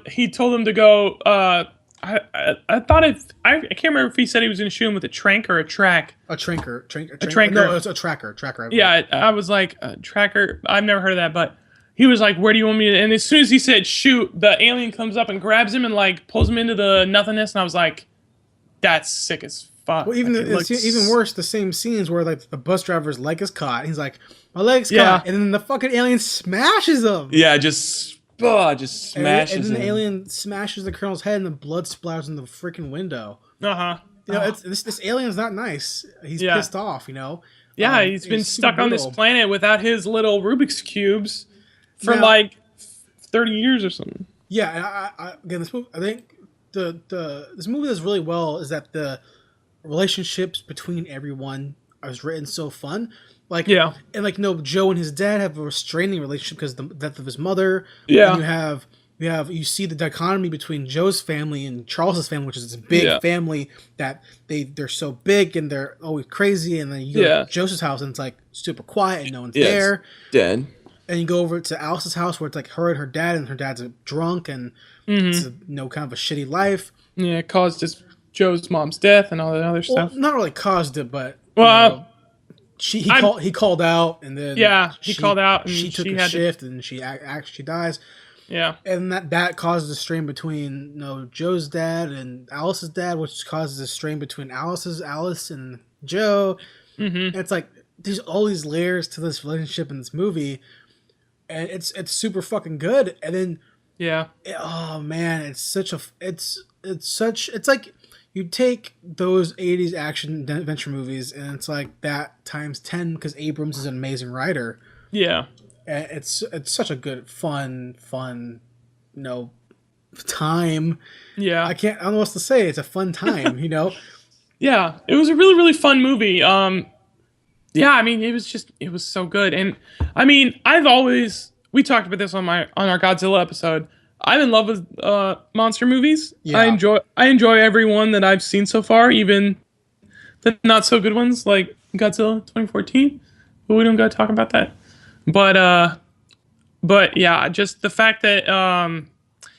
he told them to go. I can't remember if he said he was going to shoot him with a trank or a track. A tranker. A tranker. No, it's a tracker. Yeah, I was a tracker. I've never heard of that, but he was like, "Where do you want me to?" And as soon as he said shoot, the alien comes up and grabs him and like pulls him into the nothingness. And I was like, "That's sick as fuck." Well, even like, it's even worse. The same scenes where like the bus driver's leg is caught. He's like, "My leg's caught," and then the fucking alien smashes him. Yeah, just smashes and then the him. alien smashes the colonel's head, and the blood splatters in the freaking window. You know, this alien's not nice. He's pissed off. You know. Yeah, he's been stuck on this planet without his little Rubik's cubes for like 30 years or something. Yeah, and again, this movie, I think this movie does really well is that the relationships between everyone is written so fun. Like, and like, Joe and his dad have a restraining relationship because of the death of his mother. Yeah. And you see the dichotomy between Joe's family and Charles's family, which is this big family that they're so big and they're always crazy. And then you go to Joseph's house and it's like super quiet and no one's there. Dead. And you go over to Alice's house where it's like her and her dad, and her dad's a drunk and it's kind of a shitty life. Yeah, it caused Joe's mom's death and all that other stuff. Not really caused it, but he called out, and then he called out, and she took a shift, and she actually dies. Yeah, and that causes a strain between Joe's dad and Alice's dad, which causes a strain between Alice and Joe. And it's like there's all these layers to this relationship in this movie, and it's super fucking good. And then oh man, it's like you take those 80s action adventure movies and it's like that times 10 because Abrams is an amazing writer. Yeah. And it's such a good fun time. Yeah. I don't know what else to say. It's a fun time, Yeah. It was a really, really fun movie. Yeah, I mean, it was so good. And I mean, we talked about this on our Godzilla episode. I'm in love with monster movies. Yeah. I enjoy every one that I've seen so far, even the not so good ones like Godzilla 2014. But we don't gotta talk about that. But yeah, just the fact that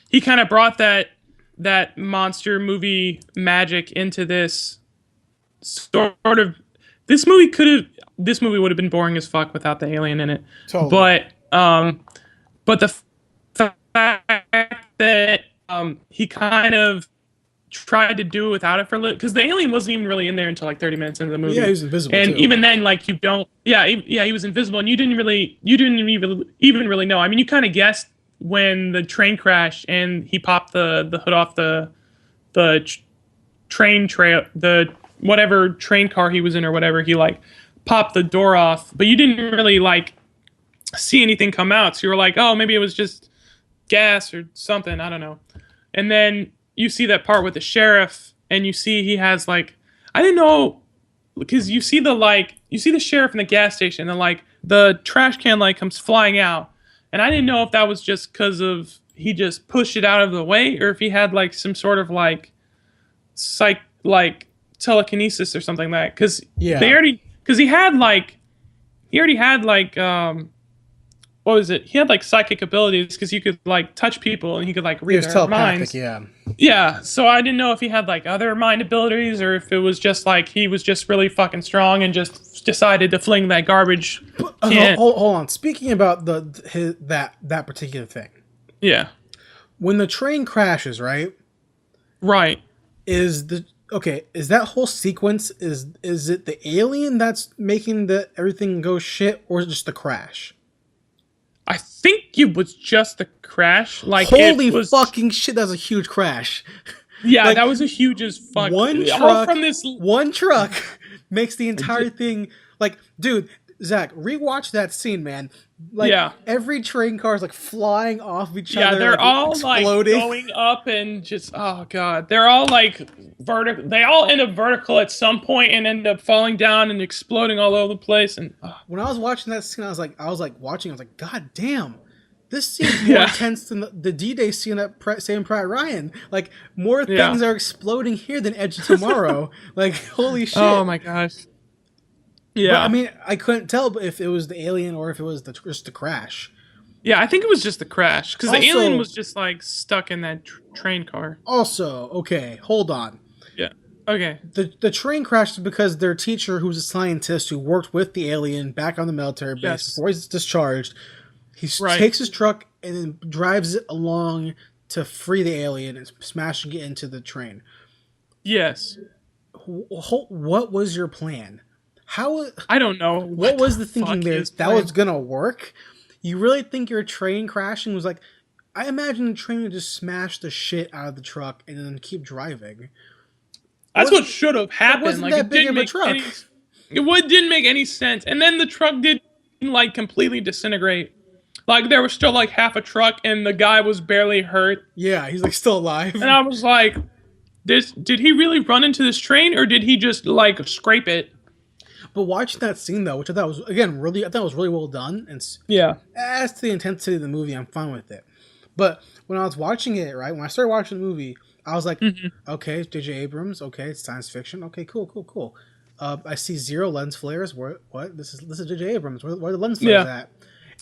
he kind of brought that monster movie magic into this sort of. This movie would have been boring as fuck without the alien in it. Totally. But the fact that he kind of tried to do it without it for a little, because the alien wasn't even really in there until like 30 minutes into the movie. Yeah, he was invisible. And too. Even then, like he was invisible, and you didn't even really know. I mean, you kind of guessed when the train crashed and he popped the hood off the train trail, the whatever train car he was in or whatever. He like popped the door off, but you didn't really like see anything come out. So you were like, oh, maybe it was just gas or something. I don't know. And then you see that part with the sheriff, and you see he has like, I didn't know, because you see the sheriff in the gas station, and like the trash can light comes flying out, and I didn't know if that was just because of he just pushed it out of the way, or if he had like some sort of like telekinesis or something like that. Because he already had like what was it? He had like psychic abilities because you could like touch people and he could like read their minds. Yeah. So I didn't know if he had like other mind abilities or if it was just like he was just really fucking strong and just decided to fling that garbage. Hold on. Speaking about that particular thing. Yeah. When the train crashes, right? Right. Is that whole sequence is it the alien that's making everything go shit, or is it just the crash? I think it was just the crash. Like, holy fucking shit, that was a huge crash. Yeah, like, that was a huge as fuck. One truck makes the entire thing. Like, dude, Zach, rewatch that scene, man. Like, every train car is like flying off each other. Yeah, they're all exploding. Like going up and just, oh god, they're all like vertical. They all end up vertical at some point and end up falling down and exploding all over the place. And when I was watching that scene, I was like, god damn, this seems more intense than the D-Day scene at Saving Private Ryan. Like, more things are exploding here than Edge of Tomorrow. Like, holy shit. Oh my gosh. Yeah, but, I mean, I couldn't tell if it was the alien or if it was just the crash. Yeah, I think it was just the crash because the alien was just like stuck in that train car. Also, okay, hold on. Yeah. Okay. The train crashed because their teacher, who's a scientist who worked with the alien back on the military base before he's discharged, He Right. takes his truck and then drives it along to free the alien and smashing it into the train. Yes. What was your plan? How? I don't know. What was the thinking fuck there? his That plan? was gonna work? You really think your train crashing was like? I imagine the train would just smash the shit out of the truck and then keep driving. That's what should have happened. wasn't Like that it big didn't of a make truck. didn't make any sense. And then the truck did like completely disintegrate. Like there was still like half a truck and the guy was barely hurt. Yeah, he's like still alive. And I was like, did he really run into this train or did he just like scrape it? But watching that scene though, which I thought was really well done, and Yeah. as to the intensity of the movie, I'm fine with it. But when I was watching it, right, when I started watching the movie, I was like, okay, it's JJ Abrams, okay, it's science fiction, okay, cool. I see 0 lens flares. What? This is JJ Abrams. Where are the lens flares at?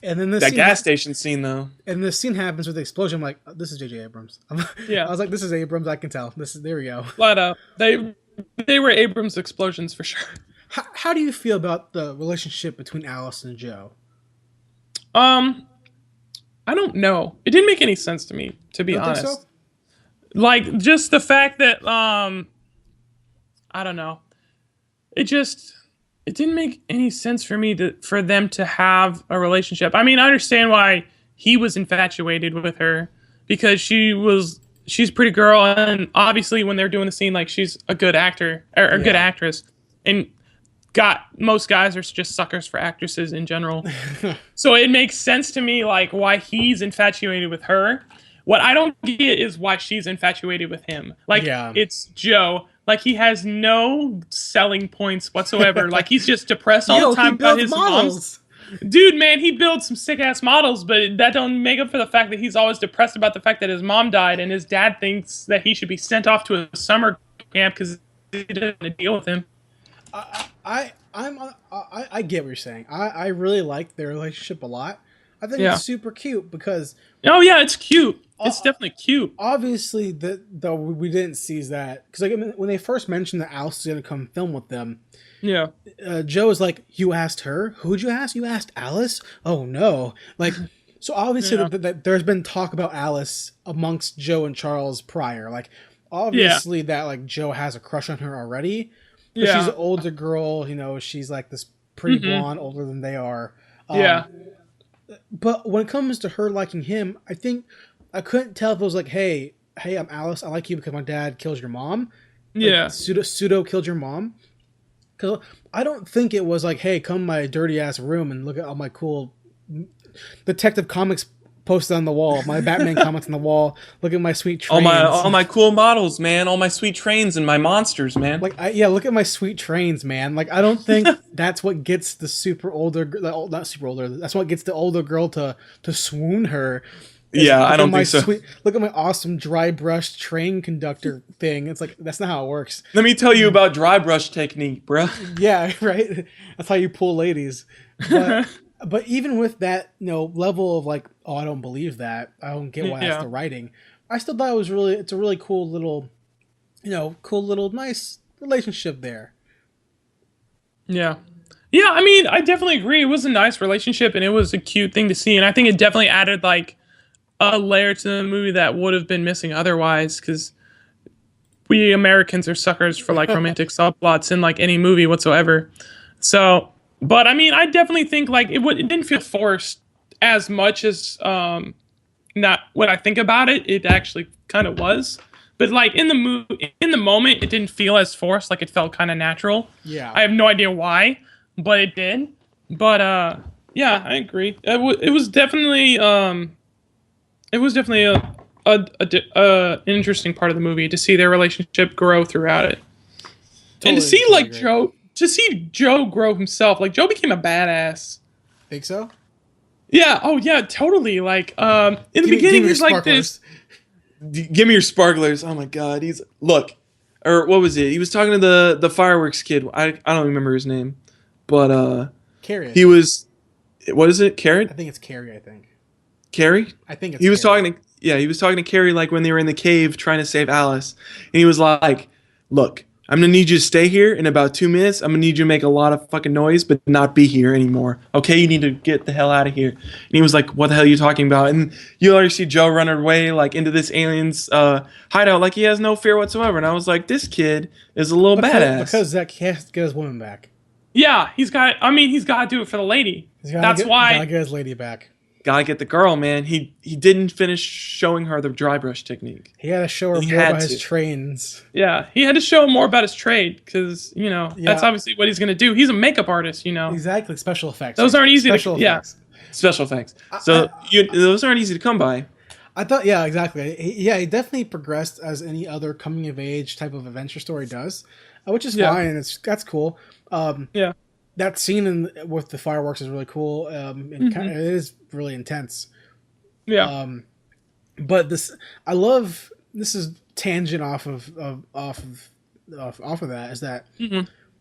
And then this That gas station scene though. and this scene happens with the explosion. I'm like, this is JJ Abrams. Yeah. I was like, this is Abrams. I can tell. There we go. Flat out. They were Abrams explosions for sure. How do you feel about the relationship between Alice and Joe? I don't know. It didn't make any sense to me, to be You don't honest. think so? Like just the fact that I don't know. It didn't make any sense for me for them to have a relationship. I mean, I understand why he was infatuated with her because she's a pretty girl, and obviously when they're doing the scene, like she's a good actor or a good actress, and most guys are just suckers for actresses in general. So it makes sense to me like why he's infatuated with her. What I don't get is why she's infatuated with him. Like it's Joe. Like he has no selling points whatsoever. Like he's just depressed all the time about his models. Dude, man, he builds some sick ass models, but that don't make up for the fact that he's always depressed about the fact that his mom died, and his dad thinks that he should be sent off to a summer camp because he doesn't want to deal with him. I get what you're saying. I really like their relationship a lot. I think it's super cute because oh yeah, it's cute. It's definitely cute. Obviously, though we didn't see that because like, I mean, when they first mentioned that Alice was going to come film with them, Joe was like, "You asked her? Who'd you ask? You asked Alice? Oh no!" Like, so obviously that there's been talk about Alice amongst Joe and Charles prior. Like, obviously that like Joe has a crush on her already. But she's an older girl. You know, she's like this pretty blonde, older than they are. But when it comes to her liking him, I think I couldn't tell if it was like, hey, I'm Alice. I like you because my dad kills your mom. Like, pseudo killed your mom. Because I don't think it was like, hey, come to my dirty ass room and look at all my cool Detective Comics posted on the wall, my Batman comics on the wall. Look at my sweet trains. All my cool models, man. All my sweet trains and my monsters, man. Like, look at my sweet trains, man. Like, I don't think that's what gets the not super older. That's what gets the older girl to swoon her. Yeah, I don't think so. Look at my awesome dry brush train conductor thing. It's like, that's not how it works. Let me tell you about dry brush technique, bruh. Yeah, right? That's how you pull ladies. But even with that, level of like, oh, I don't believe that. I don't get why that's the writing. I still thought it's a really cool little, nice relationship there. Yeah. Yeah, I mean, I definitely agree. It was a nice relationship and it was a cute thing to see. And I think it definitely added like a layer to the movie that would have been missing otherwise, because we Americans are suckers for like romantic subplots in like any movie whatsoever. So, but I mean, I definitely think like it didn't feel forced as much as not when I think about it, it actually kind of was. But like in the moment, it didn't feel as forced. Like it felt kind of natural. Yeah, I have no idea why, but it did. But yeah, I agree. It was definitely an interesting part of the movie to see their relationship grow throughout it, and to see like Joe grow himself. Like Joe became a badass. Think so? Yeah. Oh yeah. Totally. Like in the beginning, he's like this. Give me your sparklers. Oh my god. What was it? He was talking to the fireworks kid. I don't remember his name, but Carrie. He was. What is it? Carrot? I think it's Carrie. I think. Carrie? I think it's. He was talking to Carrie like when they were in the cave trying to save Alice, and he was like, "Look, I'm gonna need you to stay here in about 2 minutes. I'm gonna need you to make a lot of fucking noise, but not be here anymore. Okay, you need to get the hell out of here. And he was like, what the hell are you talking about? And you already see Joe run away like into this alien's hideout like he has no fear whatsoever. And I was like, this kid is a little badass. Because Zach has to get his woman back. Yeah, he's got to do it for the lady. That's why. Gotta get his lady back. Gotta get the girl, man. He didn't finish showing her the dry brush technique. He had to show her more about his trains. Yeah, he had to show more about his trade because that's obviously what he's gonna do. He's a makeup artist, Exactly, special effects. Those aren't easy special to effects. Special effects. So those aren't easy to come by. I thought, yeah, exactly. He definitely progressed as any other coming of age type of adventure story does, which is fine. That's cool. That scene with the fireworks is really cool. It is really intense. Yeah. But this is tangent off of that is that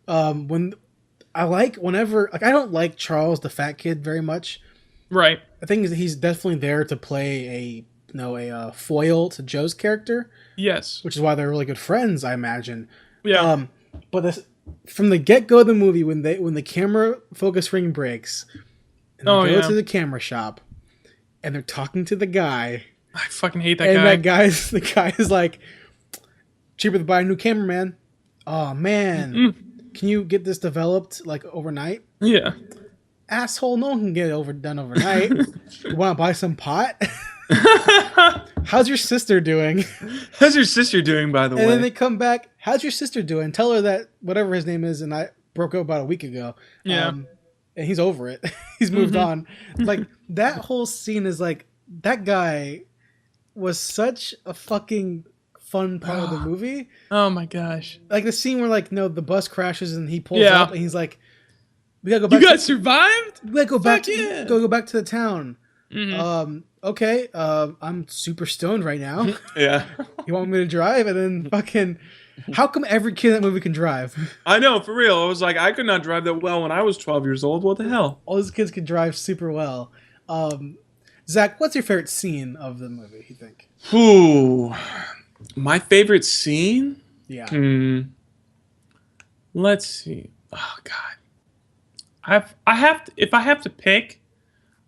when whenever I don't like Charles the fat kid very much. Right. I think he's definitely there to play a foil to Joe's character. Yes. Which is why they're really good friends, I imagine. Yeah. But from the get-go of the movie, when the camera focus ring breaks, and they go to the camera shop, and they're talking to the guy. I fucking hate that guy. And the guy is like, cheaper to buy a new camera, man. Oh man, can you get this developed like overnight? Yeah. Asshole, no one can get it done overnight. You want to buy some pot? How's your sister doing? How's your sister doing, by the way? And then they come back. How's your sister doing? Tell her that whatever his name is, and I broke up about a week ago. Yeah. And he's over it. He's moved on. Like, that whole scene is like, that guy was such a fucking fun part of the movie. Oh my gosh. Like the scene where the bus crashes and he pulls up and he's like, we gotta go back. You guys survived? We gotta go back go back to the town. Okay, I'm super stoned right now. Yeah. You want me to drive? And then fucking, how come every kid in that movie can drive? I know, for real. I was like, I could not drive that well when I was 12 years old. What the hell? All these kids can drive super well. Zach, what's your favorite scene of the movie, you think? Ooh, my favorite scene? Yeah. Let's see. Oh, God. If I have to pick,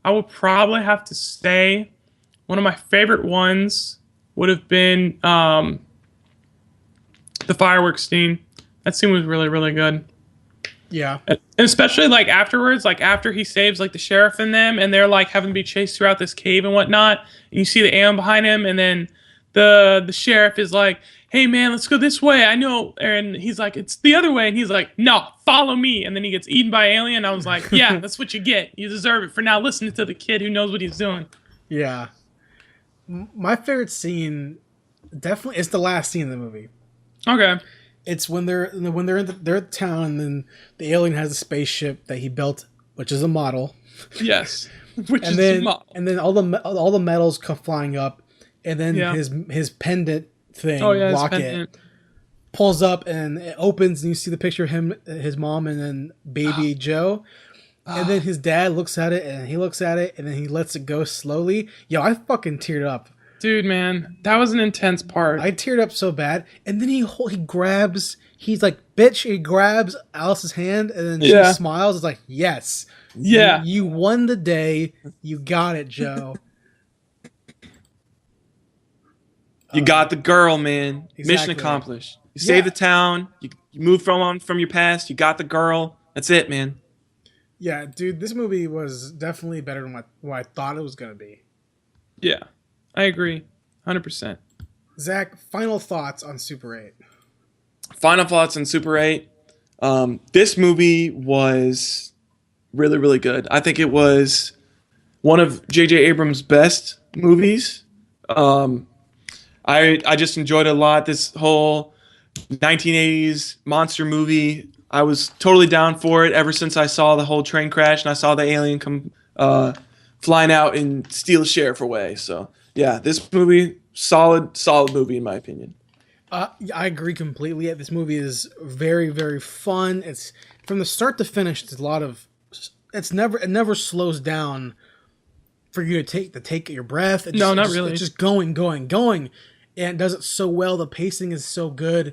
I would probably have to say one of my favorite ones would have been the fireworks scene. That scene was really, really good. Yeah. And especially like afterwards, like after he saves like the sheriff and them, and they're like having to be chased throughout this cave and whatnot. And you see the alien behind him, and then the sheriff is like, hey man, let's go this way. I know. And he's like, it's the other way. And he's like, no, follow me. And then he gets eaten by an alien. I was like, yeah, that's what you get. You deserve it for now listening to the kid who knows what he's doing. Yeah. My favorite scene definitely is the last scene of the movie. Okay. It's when they're in their town, and then the alien has a spaceship that he built, which is a model. Yes. And then all the metals come flying up, and then his pendant thing, rocket, pulls up and it opens, and you see the picture of him, his mom, and then baby Joe. And then his dad looks at it, and he looks at it, and then he lets it go slowly. Yo, I fucking teared up. Dude, man, that was an intense part. I teared up so bad. And then he's like, bitch, he grabs Alice's hand, and then she smiles. It's like, yes. Yeah. You won the day. You got it, Joe. You got the girl, man. Exactly. Mission accomplished. You saved the town. You moved from your past. You got the girl. That's it, man. Yeah, dude, this movie was definitely better than what I thought it was going to be. Yeah, I agree. 100%. Zach, final thoughts on Super 8. Final thoughts on Super 8. This movie was really, really good. I think it was one of JJ Abrams' best movies. I just enjoyed it a lot. This whole 1980s monster movie, I was totally down for it ever since I saw the whole train crash and I saw the alien come flying out and steal the sheriff away. So, yeah, this movie, solid movie in my opinion. I agree completely. This movie is very, very fun. It's from the start to finish. It's a lot of. It never slows down for you to take your breath. Not really. It's just going, and it does it so well. The pacing is so good.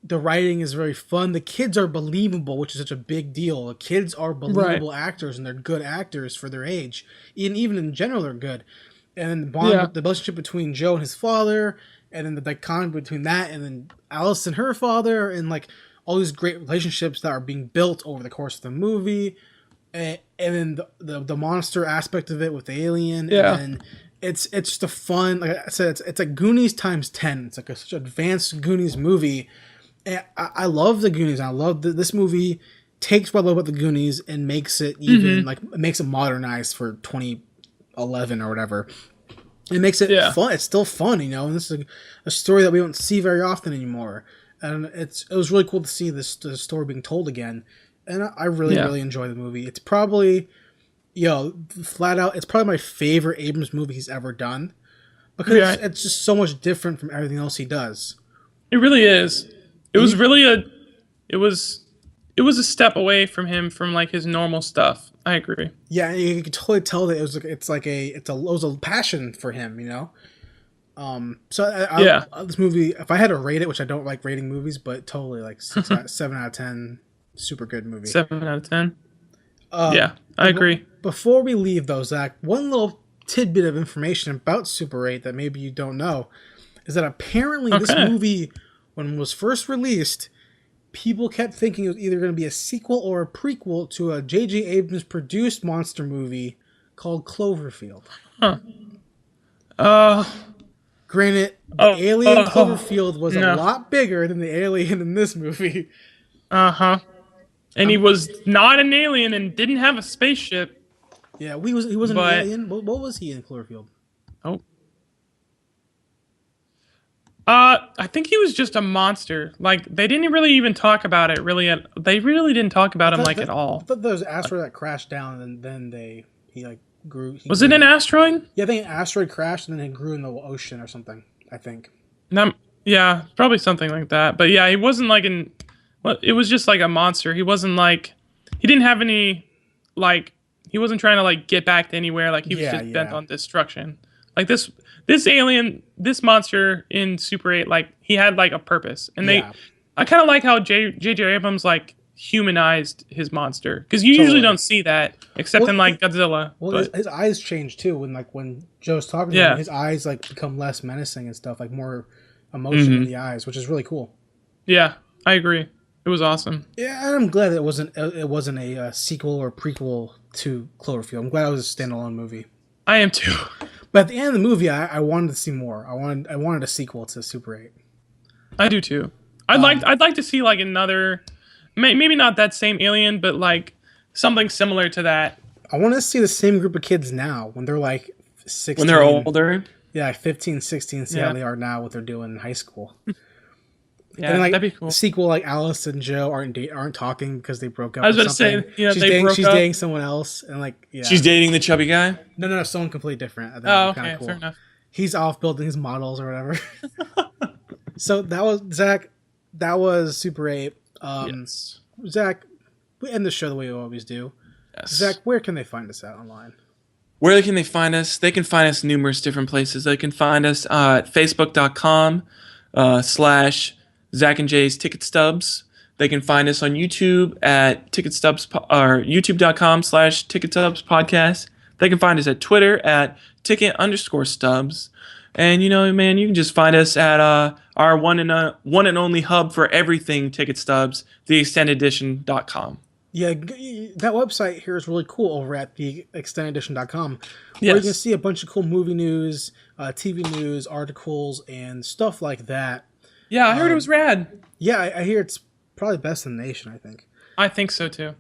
The writing is very fun. The kids are believable, which is such a big deal. The kids are believable actors, and they're good actors for their age. Even in general, they're good. And then the relationship between Joe and his father, and then the dichotomy between that and then Alice and her father, and like all these great relationships that are being built over the course of the movie, and then the monster aspect of it with the alien, and it's just a fun, like I said, it's like Goonies times 10. It's like such an advanced Goonies movie. And I love the Goonies. And I love this movie takes what I love about the Goonies and makes it even makes it modernized for 2011 or whatever. It makes it fun. It's still fun, and this is a story that we don't see very often anymore. And it was really cool to see the story being told again. And I really enjoy the movie. It's probably, flat out, it's probably my favorite Abrams movie he's ever done, because it's just so much different from everything else he does. It really is. It was really it was a step away from him from like his normal stuff. I agree. Yeah, you could totally tell that it was a passion for him, this movie, if I had to rate it, which I don't like rating movies, but totally like 7 out of 10, super good movie. 7 out of 10. I agree. Before we leave though, Zach, one little tidbit of information about Super 8 that maybe you don't know is that apparently this movie, when it was first released, people kept thinking it was either going to be a sequel or a prequel to a JJ Abrams produced monster movie called Cloverfield. Granted, the alien in Cloverfield was a lot bigger than the alien in this movie. And he was not an alien and didn't have a spaceship. Yeah, he wasn't an alien. What was he in Cloverfield? I think he was just a monster. Like, they didn't really even talk about it. They really didn't talk about him at all. I thought there was an asteroid that crashed down, and then he grew. Was it an asteroid? Yeah, I think an asteroid crashed, and then it grew in the ocean or something. I think. Yeah, probably something like that. But yeah, he wasn't like it was just like a monster. He wasn't like, he didn't have any, like, he wasn't trying to like get back to anywhere. Like, he was just bent on destruction. Like this alien, this monster in Super 8, like, he had like a purpose. And I kind of like how JJ Abrams like humanized his monster, because you usually don't see that except in like Godzilla. Well, his eyes change too when Joe's talking to him. His eyes like become less menacing and stuff, like more emotion in the eyes, which is really cool. Yeah, I agree. It was awesome. Yeah, and I'm glad it wasn't a sequel or prequel to Cloverfield. I'm glad it was a standalone movie. I am too. But at the end of the movie, I wanted to see more. I wanted a sequel to Super 8. I do too. I'd like to see like another, maybe not that same alien, but like something similar to that. I want to see the same group of kids now when they're like 16. When they're older? Yeah, like 15, 16, see how they are now, what they're doing in high school. Yeah, and like, that'd be cool. The sequel, like Alice and Joe aren't talking because they broke up. I was going to say, she's dating someone else, and like, she's dating the chubby guy. No, someone completely different. I think okay, cool. fair enough. He's off building his models or whatever. So that was Zach. That was Super 8. Yes. Zach, we end the show the way we always do. Yes. Zach, where can they find us at online? Where can they find us? They can find us numerous different places. They can find us at facebook.com / Zach and Jay's Ticket Stubs. They can find us on YouTube at Ticket Stubs or youtube.com / Ticket Stubs podcast. They can find us at Twitter at Ticket_Stubs. And you can just find us at our one and only hub for everything Ticket Stubs, theextendedition.com. Yeah, that website here is really cool over at theextendedition.com. Where you can see a bunch of cool movie news, TV news, articles, and stuff like that. Yeah, I heard it was rad. Yeah, I hear it's probably best in the nation, I think. I think so, too.